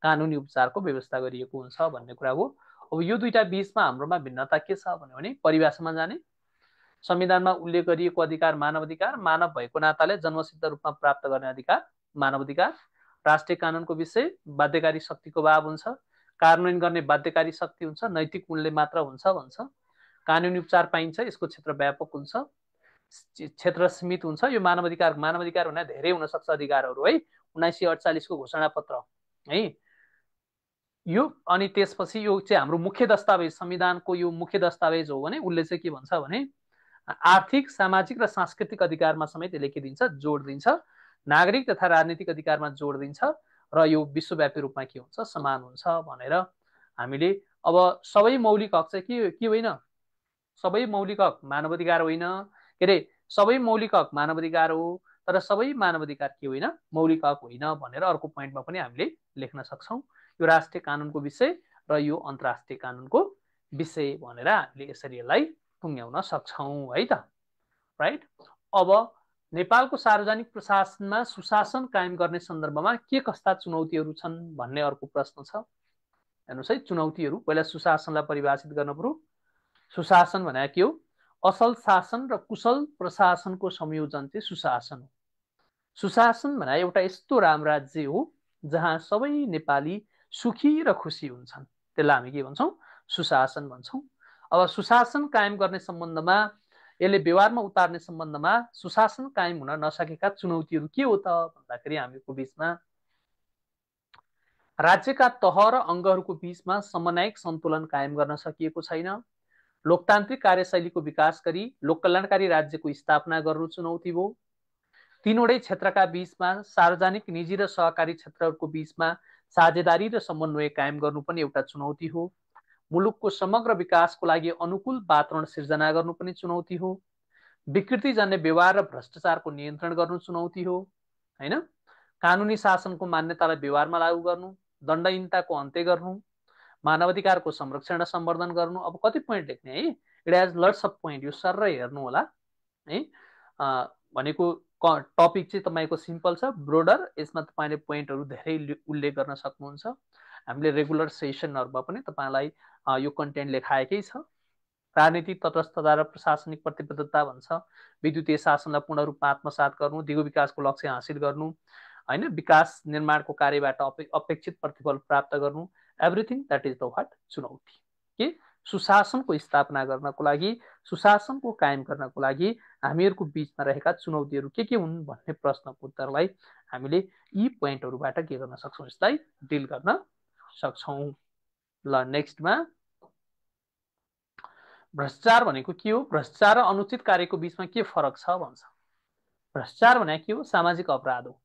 कानुनी उपचारको व्यवस्था गरिएको हुन्छ भन्ने कुरा हो। अब यो दुईटा बीचमा हाम्रोमा भिन्नता के छ भने परिभाषामा जाने, संविधानमा उल्लेख गरिएको अधिकार मानवाधिकार, मानव भएको नाताले जन्मसिद्ध रूपमा प्राप्त गर्ने अधिकार मानवाधिकार, राष्ट्रिय कानुनको विषय बाध्यकारी शक्तिको अभाव हुन्छ, कार्यान्वयन गर्ने बाध्यकारी शक्ति हुन्छ, नैतिक मूल्य मात्र हुन्छ भन्छ, कानुनी उपचार पाइन्छ, यसको क्षेत्र व्यापक हुन्छ, क्षेत्र सीमित हुन्छ। यो मानवाधिकार भने धेरै हुन सक्छ अधिकारहरू है, 1948 को घोषणा पत्र है यो। अनि त्यसपछि यो चाहिँ हाम्रो मुख्य दस्तावेज, संविधानको यो मुख्य दस्तावेज हो भने उसले चाहिँ के भन्छ भने आर्थिक, सामाजिक र सांस्कृतिक अधिकारमा समेत यसले के दिन्छ, जोड दिन्छ, नागरिक तथा राजनीतिक अधिकारमा जोड दिन्छ र यो विश्वव्यापी रूपमा के हुन्छ, समान हुन्छ भनेर हामीले। अब सबै मौलिक हक चाहिँ के होइन, सबै मौलिक हक मानवाधिकार होइन, के अरे सबै मौलिक हक मानवाधिकार हो तर सबै मानवाधिकार के होइन, मौलिक हक होइन भनेर अर्को पोइन्टमा पनि हामीले लेख्न सक्छौँ। यो राष्ट्रिय कानुनको विषय र यो अन्तर्राष्ट्रिय कानुनको विषय भनेर हामीले यसरी यसलाई टुङ्ग्याउन सक्छौँ है त, राइट। अब नेपालको सार्वजनिक प्रशासनमा सुशासन कायम गर्ने सन्दर्भमा के कस्ता चुनौतीहरू छन् भन्ने अर्को प्रश्न छ। हेर्नुहोस् है, चुनौतीहरू पहिला सुशासनलाई परिभाषित गर्न पर्यो। सुशासन भनेको के हो, असल शासन र कुशल प्रशासनको संयोजन चाहिँ सुशासन हो। सुशासन भने एउटा यस्तो राम राज्य हो जहाँ सबै नेपाली सुखी र खुसी हुन्छन्, त्यसलाई हामी के भन्छौँ, सुशासन भन्छौँ। अब सुशासन कायम गर्ने सम्बन्धमा, यसले व्यवहारमा उतार्ने सम्बन्धमा सुशासन कायम हुन नसकेका चुनौतीहरू के हो त भन्दाखेरि हामीको बीचमा राज्यका तह र अङ्गहरूको बीचमा समन्वयिक सन्तुलन कायम गर्न सकिएको छैन, लोकतान्त्रिक कार्यशैलीको विकास गरी लोककल्याणकारी राज्यको स्थापना गर्नु चुनौती हो, तीनवटै क्षेत्रका बीचमा सार्वजनिक, निजी र सहकारी क्षेत्रहरूको बीचमा साझेदारी र समन्वय कायम गर्नु पनि एउटा चुनौती हो। मुलुकको समग्र विकासको लागि अनुकूल वातावरण सिर्जना गर्नु पनि चुनौती हो। विकृतिजन्य व्यवहार र भ्रष्टाचारको नियन्त्रण गर्नु चुनौती हो, हैन? कानुनी शासनको मान्यतालाई व्यवहारमा लागू गर्नु, दण्डहीनताको अन्त्य गर्नु, मानवाधिकारको संरक्षण र सम्वर्धन गर्नु। अब कति पोइन्ट लेख्ने है, it has lots of point, यो सर हेर्नु होला है। भनेको टपिक चाहिँ तपाईँको सिम्पल छ, ब्रोडर, यसमा तपाईँले पोइन्टहरू धेरै उल्लेख गर्न सक्नुहुन्छ। हामीले रेगुलर सेसनहरूमा पनि तपाईँलाई यो कन्टेन्ट लेखाएकै छ। राजनीतिक तटस्थता र प्रशासनिक प्रतिबद्धता भन्छ, विद्युतीय शासनलाई पूर्ण रूपमा आत्मसात गर्नु, दिगो विकासको लक्ष्य हासिल गर्नु, हैन, विकास निर्माणको कार्यबाट अपेक्षित प्रतिफल प्राप्त गर्नु, everything that is the what चुनौती। के सुशासनको स्थापना गर्नको लागि, सुशासनको कायम गर्नको लागि हामीहरूको बीचमा रहेका चुनौतीहरू के हुन् भन्ने प्रश्नको उत्तरलाई हामीले यी पोइन्टहरूबाट के गर्न सक्छौँ, यसलाई डिल गर्न सक्छौँ। ल नेक्स्टमा भ्रष्टाचार भनेको के हो, भ्रष्टाचार र अनुचित कार्यको बीचमा के फरक छ भन्छ। भ्रष्टाचार भनेको के हो, सामाजिक अपराध हो।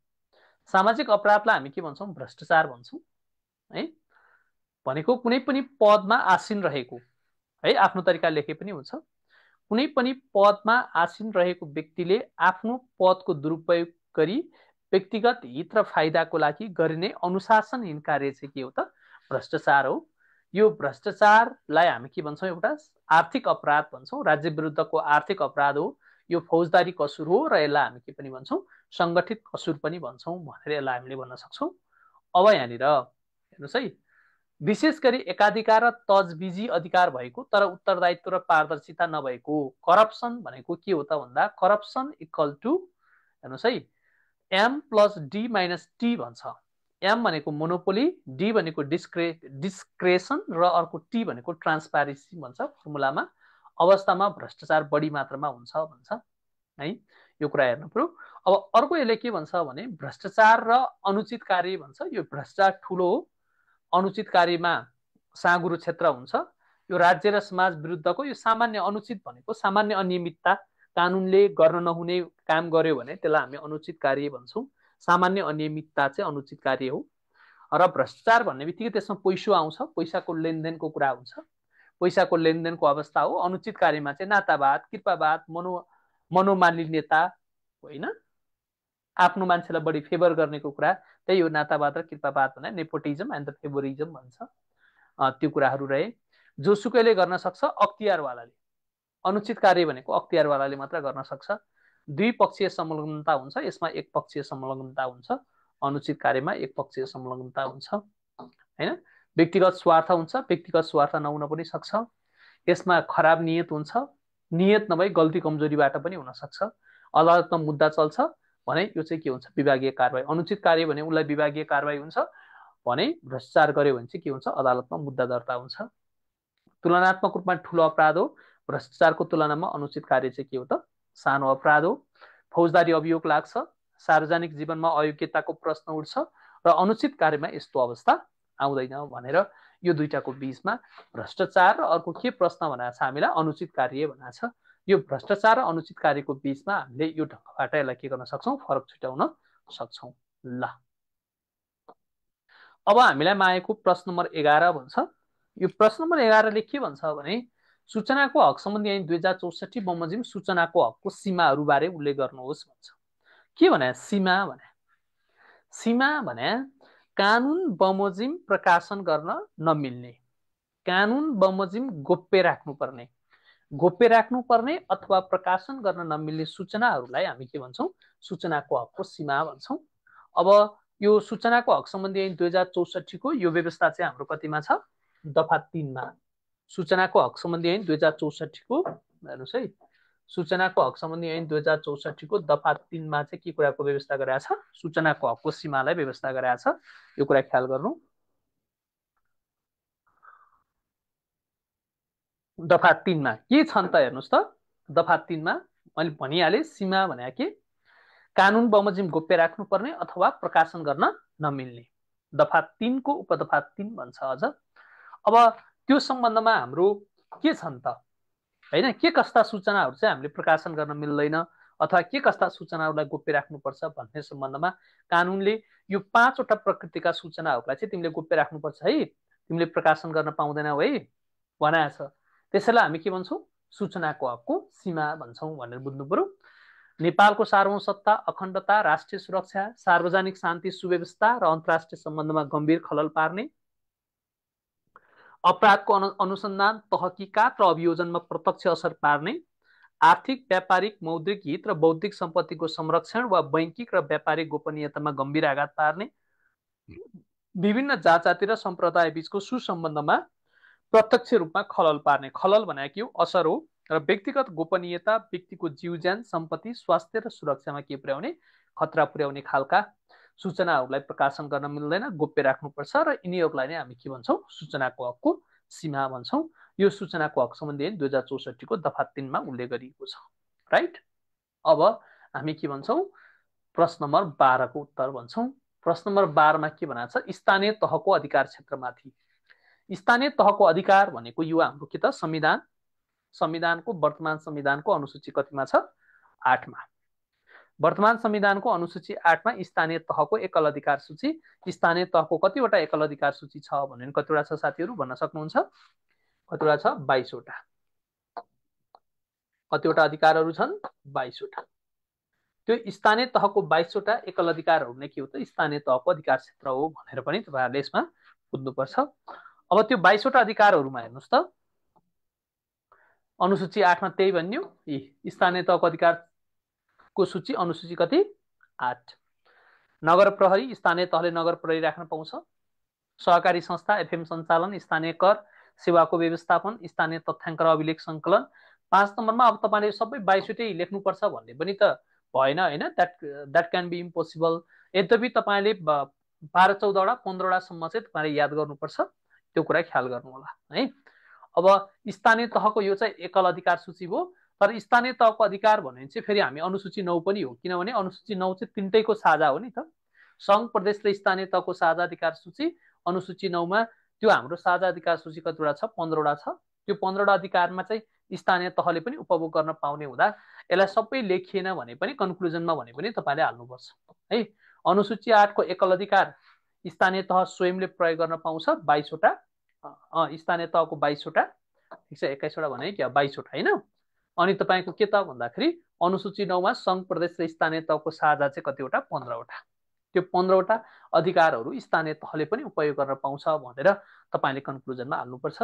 सामाजिक अपराधलाई हामी के भन्छौँ, भ्रष्टाचार भन्छौँ है। भनेको कुनै पनि पदमा आसीन रहेको है, आफ्नो तरिका लेखे पनि हुन्छ, कुनै पनि पदमा आसीन रहेको व्यक्तिले आफ्नो पदको दुरुपयोग गरी व्यक्तिगत हित र फाइदाको लागि गरिने अनुशासनहीन कार्य चाहिँ के हो त, भ्रष्टाचार हो। यो भ्रष्टाचारलाई हामी के भन्छौँ, एउटा आर्थिक अपराध भन्छौँ, राज्य विरुद्धको आर्थिक अपराध हो। यो फौजदारी कसुर हो र यसलाई हामी के पनि भन्छौँ, सङ्गठित कसुर पनि भन्छौँ भनेर यसलाई हामीले भन्न सक्छौँ। अब यहाँनिर हेर्नुहोस् है, विशेष गरी एकाधिकार र तजबिजी अधिकार भएको तर उत्तरदायित्व र पारदर्शिता नभएको करप्सन भनेको के हो त भन्दा, करप्सन इक्वल टु हेर्नुहोस् है, M plus D minus T भन्छ। एम भनेको मोनोपोली, डी भनेको डिस्क्रेसन र अर्को टी भनेको ट्रान्सप्यारेन्सी भन्छ फर्मुलामा। अवस्थामा भ्रष्टाचार बढी मात्रामा हुन्छ भन्छ है, यो कुरा हेर्नु पर्यो। अब अर्को यसले के भन्छ भने भ्रष्टाचार र अनुचित कार्य भन्छ। यो भ्रष्टाचार ठुलो हो, अनुचित कार्यमा साँगुरो क्षेत्र हुन्छ। यो राज्य र समाज विरुद्धको यो सामान्य अनुचित भनेको सामान्य अनियमितता, कानुनले गर्न नहुने काम गर्यो भने त्यसलाई हामी अनुचित कार्य भन्छौँ। सामान्य अनियमितता चाहिँ अनुचित कार्य हो। र भ्रष्टाचार भन्ने बित्तिकै त्यसमा पैसो आउँछ, पैसाको लेनदेनको कुरा हुन्छ, पैसाको लेनदेनको अवस्था हो। अनुचित कार्यमा चाहिँ नातावाद, कृपावाद, मनोमालिन्यता होइन, आफ्नो मान्छेलाई बढी फेभर गर्नेको कुरा, त्यही हो नातावाद र कृपावाद भने, नेपोटिजम एन्ड द फेभरिजम भन्छ। त्यो कुराहरू रहे। जोसुकैले गर्न सक्छ, अख्तियारवालाले। अनुचित कार्य भनेको अख्तियारवालाले मात्र गर्न सक्छ। द्विपक्षीय संलग्नता हुन्छ, यसमा एकपक्षीय संलग्नता हुन्छ। अनुचित कार्यमा एकपक्षीय संलग्नता हुन्छ हैन। व्यक्तिगत स्वार्थ हुन्छ, व्यक्तिगत स्वार्थ नहुन पनि सक्छ। यसमा खराब नियत हुन्छ, नियत नभई गल्ती कमजोरीबाट पनि हुन सक्छ। अदालतमा मुद्दा चल्छ भने यो चाहिँ के हुन्छ, विभागीय कारबाही। अनुचित कार्य भने उसलाई विभागीय कारबाही हुन्छ भने, भ्रष्टाचार गर्यो भने चाहिँ के हुन्छ, अदालतमा मुद्दा दर्ता हुन्छ। तुलनात्मक रूपमा ठुलो अपराध हो। भ्रष्टाचारको तुलनामा अनुचित कार्य चाहिँ के हो त, सानो अपराध हो। फौजदारी अभियोग लाग्छ, सार्वजनिक जीवनमा अयोग्यताको प्रश्न उठ्छ र अनुचित कार्यमा यस्तो अवस्था आउँदैन भनेर यो दुईटाको बीचमा भ्रष्टाचार र अर्को के प्रश्न भनेको छ, हामीलाई अनुचित कार्य भनेको छ। यो भ्रष्टाचार र अनुचित कार्यको बीचमा हामीले यो ढङ्गबाट यसलाई के गर्न सक्छौँ, फरक छुट्याउन सक्छौँ। ल अब हामीलाई मागेको प्रश्न नम्बर 11 भन्छ। यो प्रश्न नम्बर 11 ले के भन्छ भने, सूचनाको हक सम्बन्धी ऐन 2064 बमोजिम सूचनाको हकको सीमाहरूबारे उल्लेख गर्नुहोस् भन्छ। के भने सीमा भने, सीमा भने कानुन बमोजिम प्रकाशन गर्न नमिल्ने, कानुन बमोजिम गोप्य राख्नुपर्ने, गोप्य राख्नुपर्ने अथवा प्रकाशन गर्न नमिल्ने सूचनाहरूलाई हामी के भन्छौँ, सूचनाको हकको सीमा भन्छौँ। अब यो सूचनाको हक सम्बन्धी ऐन 2064 को यो व्यवस्था चाहिँ हाम्रो कतिमा छ, दफा 3 मा। सूचनाको हक सम्बन्धी ऐन 2064 को हेर्नुहोस् है, सूचनाको हक सम्बन्धी ऐन 2064 को दफा 3 मा चाहिँ के कुराको व्यवस्था गरेको छ, सूचनाको हकको सीमालाई व्यवस्था गरेको छ। यो कुरा ख्याल गर्नु। दफा 3 मा के छन् त हेर्नुहोस् त, दफा 3 मा मैले भनिहालेँ, सीमा भने के, कानुन बमोजिम गोप्य राख्नुपर्ने अथवा प्रकाशन गर्न नमिल्ने। दफा 3 को उपदफा 3 भन्छ अझ। अब त्यो सम्बन्धमा हाम्रो के छन् त हैन, के कस्ता सूचनाहरू चाहिँ हामीले प्रकाशन गर्न मिल्दैन अथवा के कस्ता सूचनाहरूलाई गोप्य राख्नुपर्छ भन्ने सम्बन्धमा कानुनले यो 5 वटा प्रकृतिका सूचनाहरूलाई चाहिँ तिमीले गोप्य राख्नुपर्छ है, तिमीले प्रकाशन गर्न पाउँदैनौ है भनेको छ। त्यसैले हामी के भन्छौँ, सूचनाको हकको सीमा भन्छौँ भनेर बुझ्नु पर्यो। नेपालको सार्वभौमसत्ता, अखण्डता, राष्ट्रिय सुरक्षा, सार्वजनिक शान्ति सुव्यवस्था र अन्तर्राष्ट्रिय सम्बन्धमा गम्भीर खलल पार्ने, अपराधको अनुसन्धान, तहकिकात र अभियोजनमा प्रत्यक्ष असर पार्ने, आर्थिक, व्यापारिक, मौद्रिक हित र बौद्धिक सम्पत्तिको संरक्षण वा बैंकिक र व्यापारिक गोपनीयतामा गम्भीर आघात पार्ने, विभिन्न जाति र सम्प्रदाय बीचको सुसम्बन्धमा प्रत्यक्ष रूपमा खलल पार्ने, खलल भनेको असर हो, र व्यक्तिगत गोपनीयता, व्यक्तिको जीवज्यान, सम्पत्ति, स्वास्थ्य र सुरक्षामा के पुर्याउने, खतरा पुर्याउने खालका सूचनाहरूलाई प्रकाशन गर्न मिल्दैन, गोप्य राख्नुपर्छ र यिनीहरूलाई नै हामी के भन्छौँ, सूचनाको हकको सीमा भन्छौँ। यो सूचनाको हक सम्बन्धी 2064 को दफा 3 मा उल्लेख गरिएको छ, राइट। अब हामी के भन्छौँ, प्रश्न नम्बर 12 को उत्तर भन्छौँ। प्रश्न नम्बर 12 मा के भनेको छ, स्थानीय तहको अधिकार क्षेत्रमाथि। स्थानीय तहको अधिकार भनेको यो हाम्रो के त संविधान, संविधानको वर्तमान संविधानको अनुसूची कतिमा छ, 8 मा। वर्तमान संविधानको अनुसूची 8 मा स्थानीय तहको एकल अधिकार सूची, स्थानीय तहको कतिवटा एकल अधिकार सूची छ भन्ने कतिवटा छ साथीहरू भन्न सक्नुहुन्छ, कतिवटा छ, 22 वटा। कतिवटा अधिकारहरू छन्, 22 वटा। त्यो स्थानीय तहको 22 वटा एकल अधिकारहरू नै के हो त, स्थानीय तहको अधिकार क्षेत्र हो भनेर पनि तपाईहरुले यसमा बुझ्नुपर्छ। अब त्यो 22 वटा अधिकारहरूमा हेर्नुस् त, अनुसूची 8 मा त्यही भन्यो, स्थानीय तहको अधिकारको सूची अनुसूची कति, 8। नगर प्रहरी, स्थानीय तहले नगर प्रहरी राख्न पाउँछ। सहकारी संस्था, एफएम सञ्चालन, स्थानीय कर सेवाको व्यवस्थापन, स्थानीय तथ्याङ्क र अभिलेख सङ्कलन। 5 नम्बरमा अब तपाईले सबै 22 वटै लेख्नुपर्छ भन्ने पनि त भएन हैन, द्याट क्यान बी इम्पोसिबल। यद्यपि तपाईले 12, 14 वटा 15 वटा सम्म चाहिँ तपाईले याद गर्नुपर्छ, त्यो कुरा ख्याल गर्नु होला है। अब स्थानीय तहको यो चाहिँ एकल अधिकार सूची हो, तर स्थानीय तहको अधिकार भने चाहिँ फेरि हामी अनुसूची 9 पनि हो, किनभने अनुसूची 9 चाहिँ तिनटैको साझा हो नि त। संघ प्रदेश र स्थानीय तहको साझा अधिकार सूची अनुसूची 9 मा, त्यो हाम्रो साझा अधिकार सूची कतिवटा छ, 15 वटा छ। त्यो 15 वटा अधिकारमा चाहिँ स्थानीय तहले पनि उपभोग गर्न पाउने हुँदा यसलाई सबै लेखिएन भने पनि कन्क्लुजनमा भने पनि तपाईले हाल्नुपर्छ है। अनुसूची 8 को एकल अधिकार स्थानीय तह स्वयंले प्रयोग गर्न पाउँछ, 22 वटा। स्थानीय तहको 22 वटा, ठीक छ, 21 वटा भने क्या 22 वटा हैन। अनि तपाईको के त भन्दाखेरि अनुसूची 9 मा संघ प्रदेश र स्थानीय तहको साझा चाहिँ कतिवटा, 15 वटा। त्यो 15 वटा अधिकारहरू स्थानीय तहले पनि उपयोग गर्न पाउँछ भनेर तपाईले कन्क्लुजनमा हाल्नुपर्छ।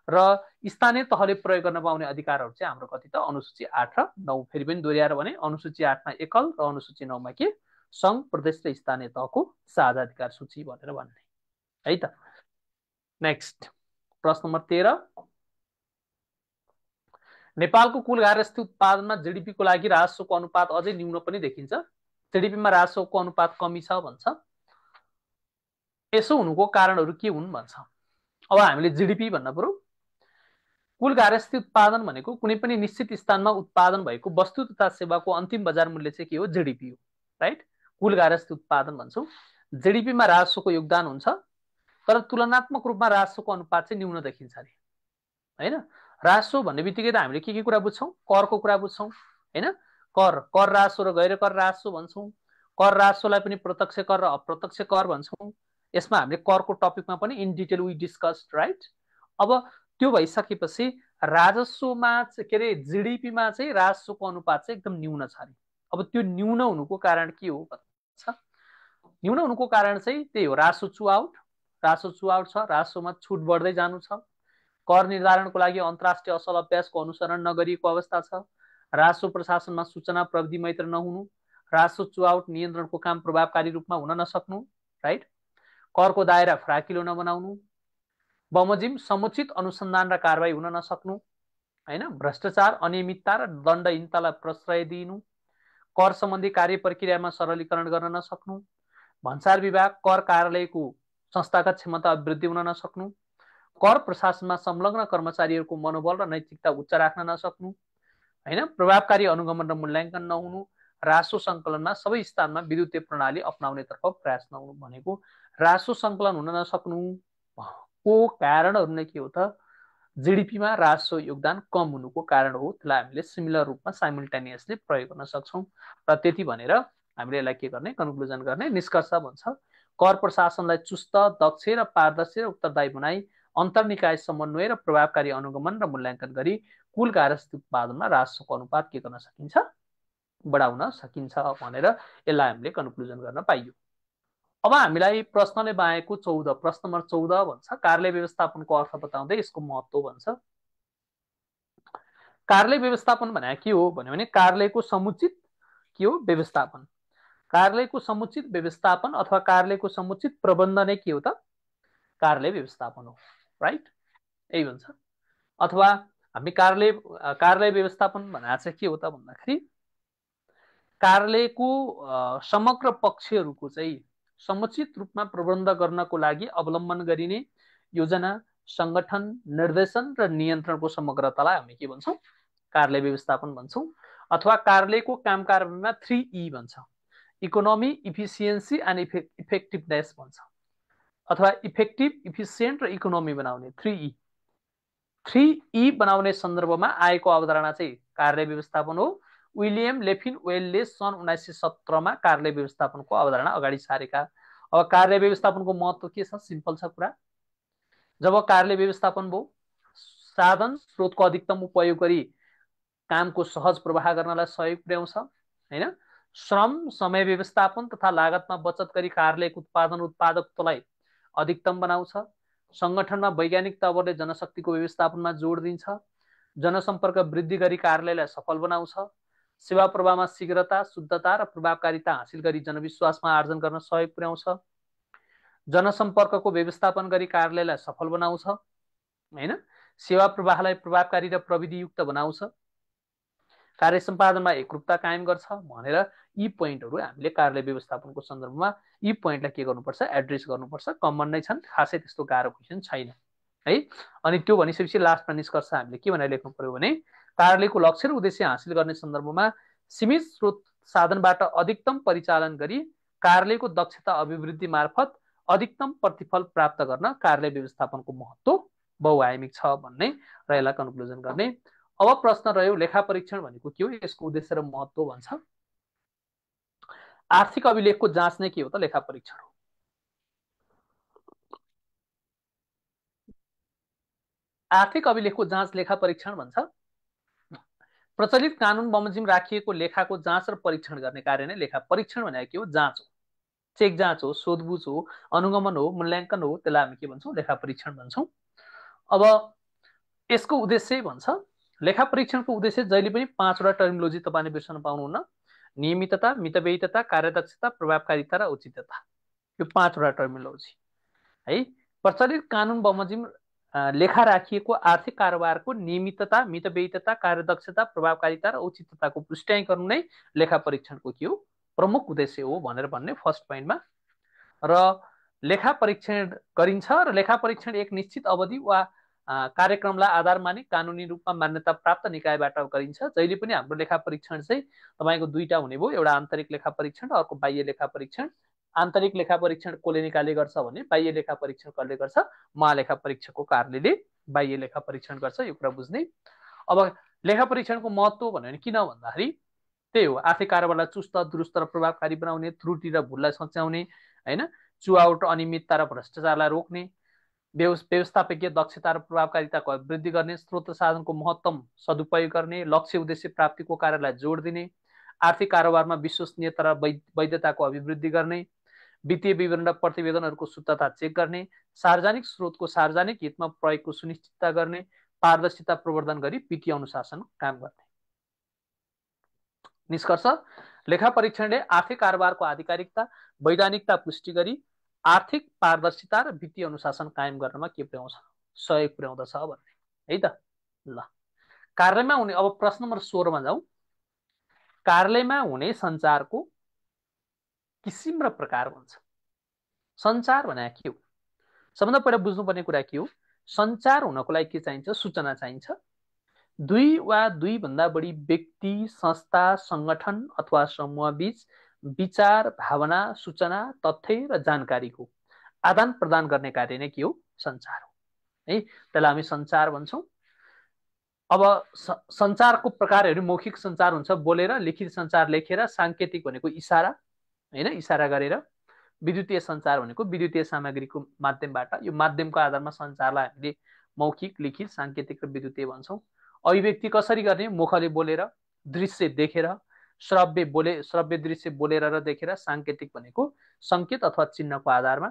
र स्थानीय तहले प्रयोग गर्न पाउने अधिकारहरू चाहिँ हाम्रो कति त, अनुसूची 8 र 9। फेरि पनि दोहोर्याएर भने अनुसूची 8 मा एकल र अनुसूची 9 मा के, संघ प्रदेश र स्थानीय तहको साझा अधिकार सूची भनेर भन्ने है त। नेक्स्ट प्रश्न नम्बर 13, नेपालको कुल गार्हस्थ्य उत्पादनमा जीडीपी को लागि राजस्वको अनुपात अझै न्यून पनि देखिन्छ। जीडीपी मा राजस्वको अनुपात कमी छ भन्छ। यसो हुनुको कारणहरू के हुन् भन्छ। अब हामीले जीडीपी भन्न पर्यो। कुल गार्हस्थ्य उत्पादन भनेको कुनै पनि निश्चित स्थानमा उत्पादन भएको वस्तु तथा सेवाको अन्तिम बजार मूल्य चाहिँ के हो, जीडीपी हो, राइट। कुल गार्हस्थ्य उत्पादन भन्छौँ। जीडीपी मा राजस्वको योगदान हुन्छ, तर तुलनात्मक रूपमा राजस्वको अनुपात चाहिँ न्यून देखिन्छ अरे हैन। राजस्व भन्ने बित्तिकै त हामीले के कुरा बुझ्छौँ, करको कुरा बुझ्छौँ हैन। कर राजस्व र गैर कर राजस्व भन्छौँ। कर राजस्वलाई पनि प्रत्यक्ष कर र अप्रत्यक्ष कर भन्छौँ। यसमा हामीले करको टपिकमा पनि in detail we discussed, right. अब त्यो भइसकेपछि राजस्वमा के अरे जीडीपीमा चाहिँ राजस्वको अनुपात चाहिँ एकदम न्यून छ अरे। अब त्यो न्यून हुनुको कारण के हो भन्छ। न्यून हुनुको कारण चाहिँ त्यही हो, राजस्व चुआउट। राजस्व चुआउट छ, राजस्वमा छुट बढ्दै जानु छ। कर निर्धारणको लागि अन्तर्राष्ट्रिय असल अभ्यासको अनुसरण नगरिएको अवस्था छ। राजस्व प्रशासनमा सूचना प्रविधि मैत्र नहुनु, राजस्व चुआउट नियन्त्रणको काम प्रभावकारी रूपमा हुन नसक्नु, राइट। करको दायरा फराकिलो नबनाउनु, बमोजिम समुचित अनुसन्धान र कारबाही हुन नसक्नु हैन, भ्रष्टाचार, अनियमितता र दण्डहीनतालाई प्रश्रय दिनु, कर सम्बन्धी कार्य प्रक्रियामा सरलीकरण गर्न नसक्नु, भन्सार विभाग कर कार्यालयको संस्थागत क्षमता अभिवृद्धि हुन नसक्नु, कर प्रशासनमा संलग्न कर्मचारीहरूको मनोबल र नैतिकता उच्च राख्न नसक्नु हैन, प्रभावकारी अनुगमन र मूल्याङ्कन नहुनु, राजस्व सङ्कलनमा सबै स्थानमा विद्युतीय प्रणाली अपनाउनेतर्फ प्रयास नहुनु भनेको राजस्व सङ्कलन हुन नसक्नु को कारणहरू नै के हो त, जीडीपीमा राजस्व योगदान कम हुनुको कारण हो, त्यसलाई हामीले सिमिलर रूपमा साइमल्टेनियसली प्रयोग गर्न सक्छौँ। र त्यति भनेर हामीले यसलाई के गर्ने, कन्क्लुजन गर्ने, निष्कर्ष भन्छ। कर प्रशासनलाई चुस्त, दक्ष र पारदर्शी र उत्तरदायी बनाई अन्तर्निकाय समन्वय र प्रभावकारी अनुगमन र मूल्याङ्कन गरी कुल कार्यस्थ उत्पादनमा राजस्वको अनुपात के गर्न सकिन्छ, बढाउन सकिन्छ भनेर यसलाई हामीले कन्क्लुजन गर्न पाइयो। अब हामीलाई प्रश्नले बाँएको 14, प्रश्न नम्बर 14 भन्छ कार्यालय व्यवस्थापनको अर्थ बताउँदै यसको महत्त्व भन्छ। कार्यालय व्यवस्थापन भने के हो भने कार्यालयको समुचित के हो, व्यवस्थापन। कार्यालयको समुचित व्यवस्थापन अथवा कार्यालयको समुचित प्रबन्धन नै के हो त, कार्यालय व्यवस्थापन हो, राइट, यही भन्छ। अथवा हामी कार्यालय व्यवस्थापन भनेको चाहिँ के हो त भन्दाखेरि कार्यालयको समग्र पक्षहरूको चाहिँ समुचित रूपमा प्रबन्ध गर्नको लागि अवलम्बन गरिने योजना, संगठन, निर्देशन र नियन्त्रणको समग्रतालाई हामी के भन्छौँ, कार्यालय व्यवस्थापन भन्छौँ। अथवा कार्यालयको काम कारबाहीमा 3E भन्छ, इकोनोमी, इफिसियन्सी एन्ड इफेक्टिभनेस भन्छ। अथवा इफेक्टिभ, इफिसियन्ट र इकोनोमी बनाउने 3E बनाउने सन्दर्भमा आएको अवधारणा चाहिँ कार्यालय व्यवस्थापन हो। विलियम लेफिन वेलले सन् 1917 मा कार्यालय व्यवस्थापनको अवधारणा अगाडि सारेका। अब कार्यालय व्यवस्थापनको महत्त्व के छ, सिम्पल छ कुरा। जब कार्यालय व्यवस्थापन भयो, साधन स्रोतको अधिकतम उपयोग गरी कामको सहज प्रवाह गर्नलाई सहयोग पुर्याउँछ हैन। श्रम, समय व्यवस्थापन तथा लागतमा बचत गरी कार्यालयको उत्पादन उत्पादकतालाई अधिकतम बनाउँछ। संगठनमा वैज्ञानिक तवरले जनशक्तिको व्यवस्थापनमा जोड दिन्छ। जनसम्पर्क वृद्धि गरी कार्यालयलाई सफल बनाउँछ। सेवा प्रवाहमा शीघ्रता, शुद्धता र प्रभावकारिता हासिल गरी जनविश्वासमा आर्जन गर्न सहयोग पुर्याउँछ। जनसम्पर्कको व्यवस्थापन गरी कार्यालयलाई सफल बनाउँछ हैन। सेवा प्रवाहलाई प्रभावकारी र प्रविधियुक्त बनाउँछ। कार्य सम्पादनमा एकरूपता कायम गर्छ भनेर यी पोइन्टहरू हामीले कार्यालय व्यवस्थापनको सन्दर्भमा यी पोइन्टलाई के गर्नुपर्छ, एड्रेस गर्नुपर्छ। कमन नै छन्, खासै त्यस्तो गाह्रो क्वेसन छैन है। अनि त्यो भनिसकेपछि लास्टमा निष्कर्ष हामीले के भनेर लेख्नु पर्यो भने कार्यालयको लक्ष्य र उद्देश्य हासिल गर्ने सन्दर्भमा सीमित स्रोत साधनबाट अधिकतम परिचालन गरी कार्यालयको दक्षता अभिवृद्धि मार्फत अधिकतम प्रतिफल प्राप्त गर्न कार्यालय व्यवस्थापनको महत्त्व बहुआयामिक छ भन्ने र यसलाई कन्क्लुजन गर्ने। अब प्रश्न रह्यो लेखा परीक्षण भनेको के हो, यसको उद्देश्य र महत्त्व भन्छ। आर्थिक अभिलेखको जाँच नै के हो त, लेखा परीक्षण हो। आर्थिक अभिलेखको जाँच लेखा परीक्षण भन्छ। प्रचलित कानुन बमोजिम राखिएको लेखाको जाँच र परीक्षण गर्ने कार्य नै लेखा परीक्षण भनेको के हो, जाँच हो, चेक जाँच हो, सोधबुझ हो, अनुगमन हो, मूल्याङ्कन हो, त्यसलाई हामी के भन्छौँ, लेखा परीक्षण भन्छौँ। अब यसको उद्देश्य भन्छ, लेखा परीक्षणको उद्देश्य जहिले पनि 5वटा टर्मिनोलोजी तपाईँले बिर्सन पाउनुहुन्न। नियमितता, मितव्ययिता, कार्यदक्षता, प्रभावकारिता र औचित्यता, यो 5वटा टर्मिनोलोजी है। प्रचलित कानुन बमोजिम लेखा राखिएको आर्थिक कारोबारको नियमितता, मितव्ययिता, कार्यदक्षता, प्रभावकारिता र औचित्यताको पुष्टि गर्नु नै लेखा परीक्षणको के हो, प्रमुख उद्देश्य हो भनेर भन्ने फर्स्ट पोइन्टमा। र लेखा परीक्षण गरिन्छ र लेखा परीक्षण एक निश्चित अवधि वा कार्यक्रमलाई आधार मानि कानुनी रूपमा मान्यता प्राप्त निकायबाट गरिन्छ। जहिले पनि हाम्रो लेखा परीक्षण चाहिँ तपाईँको दुईटा हुने भयो, एउटा आन्तरिक लेखा परीक्षण, अर्को बाह्य लेखा परीक्षण। आन्तरिक लेखा परीक्षण कसले निकाले गर्छ भने बाह्य लेखा परीक्षण कसले गर्छ, महालेखा परीक्षकको कार्यालयले बाह्य लेखा परीक्षण गर्छ, यो कुरा बुझ्ने। अब लेखा परीक्षणको महत्त्व भन्यो भने किन भन्दाखेरि त्यही हो, आर्थिक कारोबारलाई चुस्त, दुरुस्त र प्रभावकारी बनाउने, त्रुटि र भुललाई सच्याउने हैन, चुहावट, अनियमितता र भ्रष्टाचारलाई रोक्ने, व्यवस्थापकीय दक्षता र प्रभावकारिताको वृद्धि गर्ने, स्रोत साधनको महत्तम सदुपयोग गर्ने, लक्ष्य उद्देश्य प्राप्तिको कार्यलाई जोड दिने, आर्थिक कारोबारमा विश्वसनीयता र वैधताको अभिवृद्धि गर्ने, वित्तीय विवरण र प्रतिवेदनहरूको शुद्धता चेक गर्ने, सार्वजनिक स्रोतको सार्वजनिक हितमा प्रयोगको सुनिश्चितता गर्ने, पारदर्शिता प्रवर्धन गरी वित्तीय अनुशासन काम गर्ने। निष्कर्ष, लेखा परीक्षणले आर्थिक कारोबारको आधिकारिकता, वैधानिकता पुष्टि गरी आर्थिक पारदर्शिता र वित्तीय अनुशासन कायम गर्नमा के पुर्याउँछ, सहयोग पुर्याउँदछ भन्ने है त। ल, कार्यालयमा हुने, अब प्रश्न नम्बर 16 मा जाउँ। कार्यालयमा हुने सञ्चारको किसिम र प्रकार भन्छ। सञ्चार भने के हो, सबभन्दा पहिला बुझ्नुपर्ने कुरा के हो, सञ्चार हुनको लागि के चाहिन्छ, सूचना चाहिन्छ। दुई वा दुई भन्दा बढी व्यक्ति, संस्था, संगठन अथवा समूह बीच विचार, भावना, सूचना, तथ्य र जानकारीको आदान प्रदान गर्ने कार्य नै के हो, सञ्चार हो। है, त्यसलाई हामी सञ्चार भन्छौँ। अब सञ्चारको प्रकारहरू मौखिक सञ्चार हुन्छ, बोलेर, लिखित सञ्चार लेखेर, साङ्केतिक भनेको इसारा, होइन, इसारा गरेर, विद्युतीय सञ्चार भनेको विद्युतीय सामग्रीको माध्यमबाट। यो माध्यमको आधारमा सञ्चारलाई हामीले मौखिक, लिखित, साङ्केतिक र विद्युतीय भन्छौँ। अभिव्यक्ति कसरी गर्ने? मुखले बोलेर, दृश्य देखेर, श्रव्य दृश्य बोलेर र देखेर, साङ्केतिक भनेको सङ्केत अथवा चिन्हको आधारमा।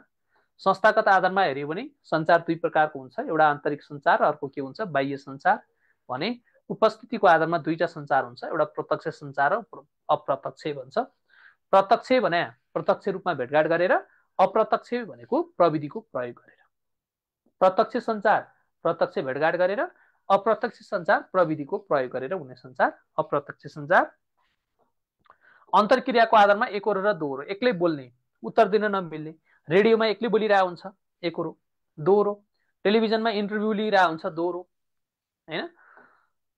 संस्थागत आधारमा हेऱ्यो भने सञ्चार दुई प्रकारको हुन्छ, एउटा आन्तरिक सञ्चार र अर्को के हुन्छ? बाह्य सञ्चार। भने उपस्थितिको आधारमा दुईटा सञ्चार हुन्छ, एउटा प्रत्यक्ष सञ्चार र अप्रत्यक्ष भन्छ। प्रत्यक्ष भने प्रत्यक्ष रूपमा भेटघाट गरेर, अप्रत्यक्ष भनेको प्रविधिको प्रयोग गरेर। प्रत्यक्ष सञ्चार प्रत्यक्ष भेटघाट गरेर, अप्रत्यक्ष सञ्चार प्रविधिको प्रयोग गरेर हुने सञ्चार अप्रत्यक्ष सञ्चार। अन्तर्क्रियाको आधारमा एकोरो र दोहोरो। एक्लै बोल्ने, उत्तर दिन नमिल्ने, रेडियोमा एक्लै बोलिरहेको हुन्छ एकोरो, दोहोरो, टेलिभिजनमा इन्टरभ्यू लिइरहेको हुन्छ दोहोरो, होइन।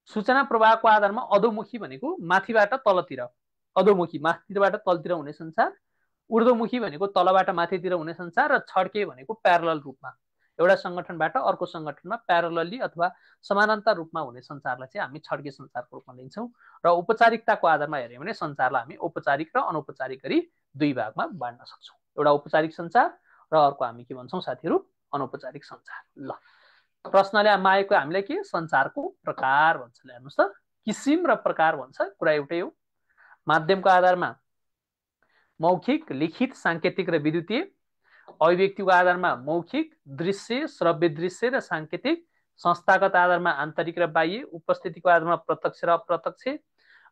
सूचना प्रवाहको आधारमा अधोमुखी भनेको माथिबाट तलतिर, अधोमुखी माथिबाट तलतिर हुने सञ्चार, ऊर्ध्वमुखी भनेको तलबाट माथितिर हुने सञ्चार, र छड्के भनेको प्यारलल रूपमा एउटा सङ्गठनबाट अर्को सङ्गठनमा प्यारलली अथवा समानान्तर रूपमा हुने सञ्चारलाई चाहिँ हामी छड्के सञ्चारको रूपमा लिन्छौँ। र औपचारिकताको आधारमा हेऱ्यौँ भने सञ्चारलाई हामी औपचारिक र अनौपचारिक गरी दुई भागमा बाँड्न सक्छौँ, एउटा औपचारिक सञ्चार र अर्को हामी के भन्छौँ साथीहरू? अनौपचारिक सञ्चार। ल, प्रश्नले आएको हामीलाई के? सञ्चारको प्रकार भन्छ। हेर्नुहोस् त, किसिम र प्रकार भन्छ, कुरा एउटै हो। माध्यमको आधारमा मौखिक, लिखित, साङ्केतिक र विद्युतीय। अभिव्यक्तिको आधारमा मौखिक, दृश्य, श्रव्य दृश्य र साङ्केतिक। संस्थागत आधारमा आन्तरिक र बाह्य। उपस्थितिको आधारमा प्रत्यक्ष र अप्रत्यक्ष।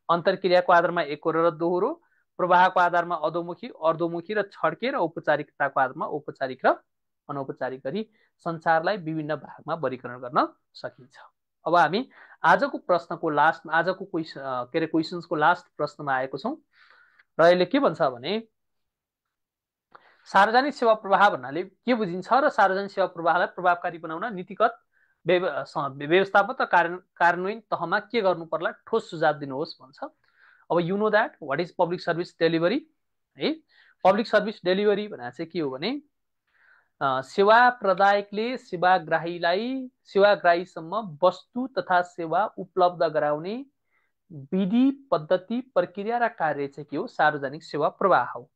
अन्तर्क्रियाको आधारमा एकोरो र दोहोरो। प्रवाहको आधारमा अधोमुखी, अर्धोमुखी र छड्के। र औपचारिकताको आधारमा औपचारिक र अनौपचारिक गरी सञ्चारलाई विभिन्न भागमा वर्गीकरण गर्न सकिन्छ। अब हामी आजको प्रश्नको लास्ट, आजको क्वेसन्सको लास्ट प्रश्नमा आएको छौँ र यसले के भन्छ भने सार्वजनिक सेवा प्रवाह भन्नाले के बुझिन्छ र सार्वजनिक सेवा प्रवाहलाई प्रभावकारी बनाउन नीतिगत व्यवस्थापन र कार्यान्वयन तहमा के गर्नु पर्ला? ठोस सुझाव दिनुहोस् भन्छ। अब you know that what is public service delivery, है। पब्लिक सर्भिस डेलिभरी भनेको चाहिँ के हो भने सेवा प्रदायकले सेवाग्राहीसम्म वस्तु तथा सेवा उपलब्ध गराउने विधि, पद्धति, प्रक्रिया र कार्य चाहिँ के हो? सार्वजनिक सेवा प्रवाह हो।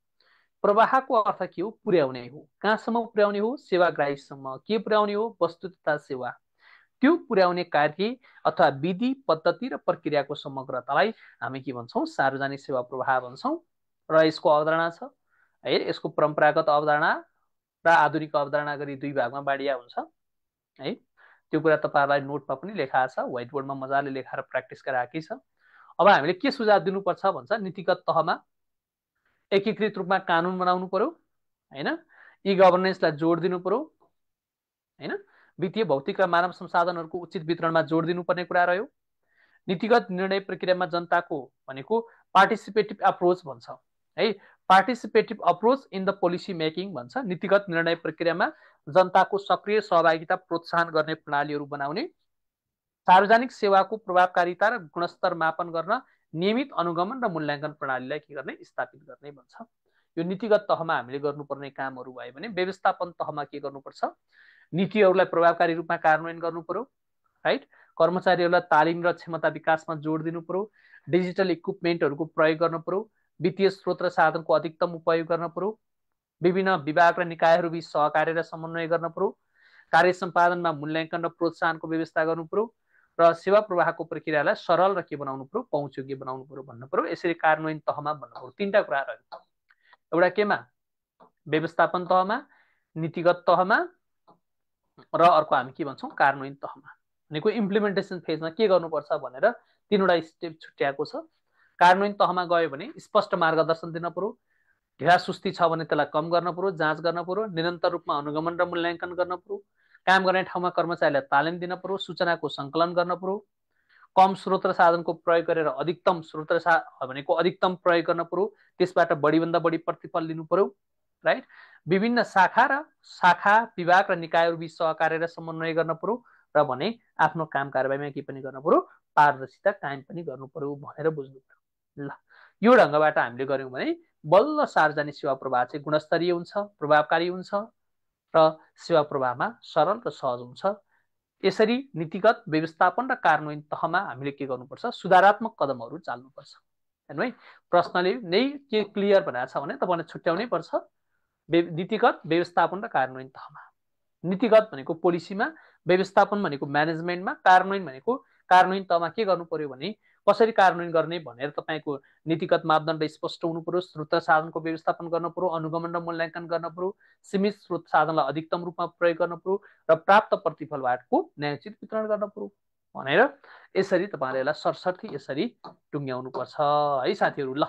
प्रवाहको अर्थ के हो? पुर्याउने हो। कहाँसम्म पुर्याउने हो? सेवाग्राहीसम्म। के पुर्याउने हो? वस्तु तथा सेवा। त्यो पुर्याउने कार्य अथवा विधि, पद्धति र प्रक्रियाको समग्रतालाई हामी के भन्छौँ? सार्वजनिक सेवा प्रवाह भन्छौँ। र यसको अवधारणा छ, है। यसको परम्परागत अवधारणा र आधुनिक अवधारणा गरी दुई भागमा बाँडिया हुन्छ, है। त्यो कुरा तपाईँहरूलाई नोटमा पनि लेखाएको छ, व्हाइट बोर्डमा मजाले लेखाएर प्र्याक्टिस गराएकै छ। अब हामीले के सुझाव दिनुपर्छ भन्छ? नीतिगत तहमा एकीकृत रूपमा कानुन बनाउनु पर्यो, होइन। ई गभर्नेन्सलाई जोड दिनु पर्यो, होइन। वित्तीय, भौतिक र मानव संसाधनहरूको उचित वितरणमा जोड दिनुपर्ने कुरा रह्यो। नीतिगत निर्णय प्रक्रियामा जनताको भनेको पार्टिसिपेटिभ अप्रोच भन्छ, है। Participative approach in the policy making भन्छ। नीतिगत निर्णय प्रक्रियामा जनताको सक्रिय सहभागिता प्रोत्साहन गर्ने प्रणालीहरू बनाउने। सार्वजनिक सेवाको प्रभावकारिता र गुणस्तर मापन गर्न नियमित अनुगमन र मूल्याङ्कन प्रणालीलाई के गर्ने? स्थापित गर्ने भन्छ। यो नीतिगत तहमा हामीले गर्नुपर्ने कामहरू भयो भने व्यवस्थापन तहमा के गर्नुपर्छ? नीतिहरूलाई प्रभावकारी रूपमा कार्यान्वयन गर्नु पर्यो, राइट। कर्मचारीहरूलाई तालिम र क्षमता विकासमा जोड दिनु पर्यो। डिजिटल इक्विपमेन्टहरूको प्रयोग गर्नु पर्यो। वित्तीय स्रोत र साधनको अधिकतम उपयोग गर्न पर्यो। विभिन्न विभाग र निकायहरू बीच सहकार्य र समन्वय गर्न पर्यो। कार्य सम्पादनमा मूल्याङ्कन र प्रोत्साहनको व्यवस्था गर्नु पर्यो र सेवा प्रवाहको प्रक्रियालाई सरल र के बनाउनु पर्यो? पहुँचयोग्य बनाउनु पर्यो भन्नु पर्यो। यसरी कार्यान्वयन तहमा भन्नु पर्यो। तीनटा कुराहरू, एउटा केमा? व्यवस्थापन तहमा, नीतिगत तहमा, र अर्को हामी के भन्छौँ? कार्यान्वयन तहमा। भनेको इम्प्लिमेन्टेसन फेजमा के गर्नुपर्छ भनेर तीनवटा स्टेप छुट्याएको छ। कार्यान्वयन तहमा गयो भने स्पष्ट मार्गदर्शन दिन पर्यो। ढिला सुस्ती छ भने त्यसलाई कम गर्न पर्यो, जाँच गर्न पर्यो। निरन्तर रूपमा अनुगमन र मूल्याङ्कन गर्न पर्यो। काम गर्ने ठाउँमा कर्मचारीलाई तालिम दिन पर्यो। सूचनाको सङ्कलन गर्न पर्यो। कम स्रोत र साधनको प्रयोग गरेर अधिकतम स्रोत र भनेको अधिकतम प्रयोग गर्न पर्यो। त्यसबाट बढीभन्दा बढी प्रतिफल लिनु पर्यो, राइट। विभिन्न शाखा विभाग र निकायहरू बीच सहकार्य र समन्वय गर्न पर्यो र भने आफ्नो काम कारबाहीमा के पनि गर्न पर्यो? पारदर्शिता कायम पनि गर्नु पर्यो भनेर बुझ्नु पर्यो। ल, यो ढङ्गबाट हामीले गर्यौँ भने बल्ल सार्वजनिक सेवा प्रवाह चाहिँ गुणस्तरीय हुन्छ, प्रभावकारी हुन्छ र सेवा प्रवाहमा सरल र सहज हुन्छ। यसरी नीतिगत व्यवस्थापन र कार्यान्वयन तहमा हामीले के गर्नुपर्छ, सुधारात्मक कदमहरू चाल्नुपर्छ। हेर्नु है, प्रश्नले नै के क्लियर भनेको छ भने तपाईँले छुट्याउनै पर्छ नीतिगत व्यवस्थापन र कार्यान्वयन तहमा। नीतिगत भनेको पोलिसीमा, व्यवस्थापन भनेको म्यानेजमेन्टमा, कार्यान्वयन भनेको कार्यान्वयन तहमा के गर्नु पर्यो भने कसरी कार्यान्वयन गर्ने भनेर तपाईँको नीतिगत मापदण्ड स्पष्ट हुनु पर्यो, स्रोत साधनको व्यवस्थापन गर्न पर्यो, अनुगमन र मूल्याङ्कन गर्न पर्यो, सीमित स्रोत साधनलाई अधिकतम रूपमा प्रयोग गर्न पर्यो र प्राप्त प्रतिफलको न्यायोचित वितरण गर्न पर्यो भनेर यसरी तपाईँले यसलाई सरसर्ती यसरी टुङ्ग्याउनु पर्छ है साथीहरू। ल,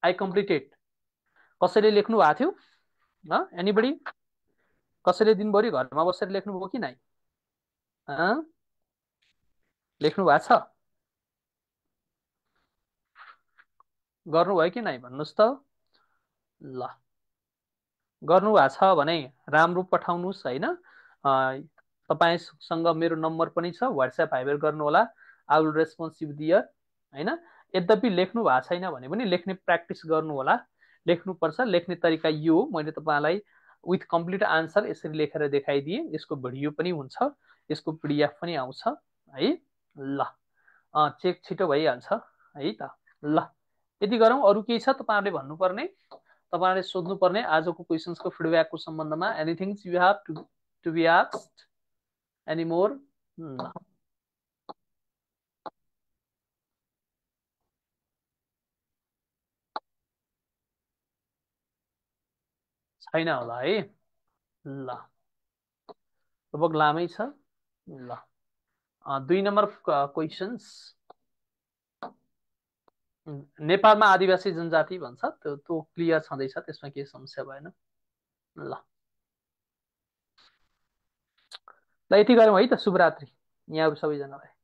आई कम्प्लिटेड। कसैले लेख्नु भएको थियो? एनीबडी? कसैले दिनभरि घरमा बसेर लेख्नुभयो कि नै? लेख्नु भएको छ? गर्नुभयो कि नै भन्नुहोस् त। ल, गर्नुभएको छ भने राम्रो पठाउनुहोस् होइन। तपाईँसँग मेरो नम्बर पनि छ, वाट्सएप हाइबर गर्नुहोला। आई विल रेस्पोन्स यु दियर होइन। यद्यपि लेख्नु भएको छैन भने पनि लेख्ने प्र्याक्टिस गर्नुहोला। लेख्नुपर्छ। लेख्ने तरिका यो हो, मैले तपाईँलाई विथ कम्प्लिट आन्सर यसरी लेखेर देखाइदिएँ। यसको भिडियो पनि हुन्छ, यसको पिडिएफ पनि आउँछ है। ल, चेक छिटो भइहाल्छ है त। ल, यति गरौँ। अरू केही छ तपाईँहरूले भन्नुपर्ने, तपाईँहरूले सोध्नुपर्ने आजको क्वेसन्सको फिडब्याकको सम्बन्धमा? Anything you have to be asked any more? छैन होला है। ल, लगभग लामै छ। ल, 2 नम्बर क्वेसन्स। नेपालमा आदिवासी जनजाति भन्छ, त्यो क्लियर छँदैछ, त्यसमा केही समस्या भएन। ल, ल यति गरौँ है त। शुभरात्रि यहाँहरू सबैजनालाई।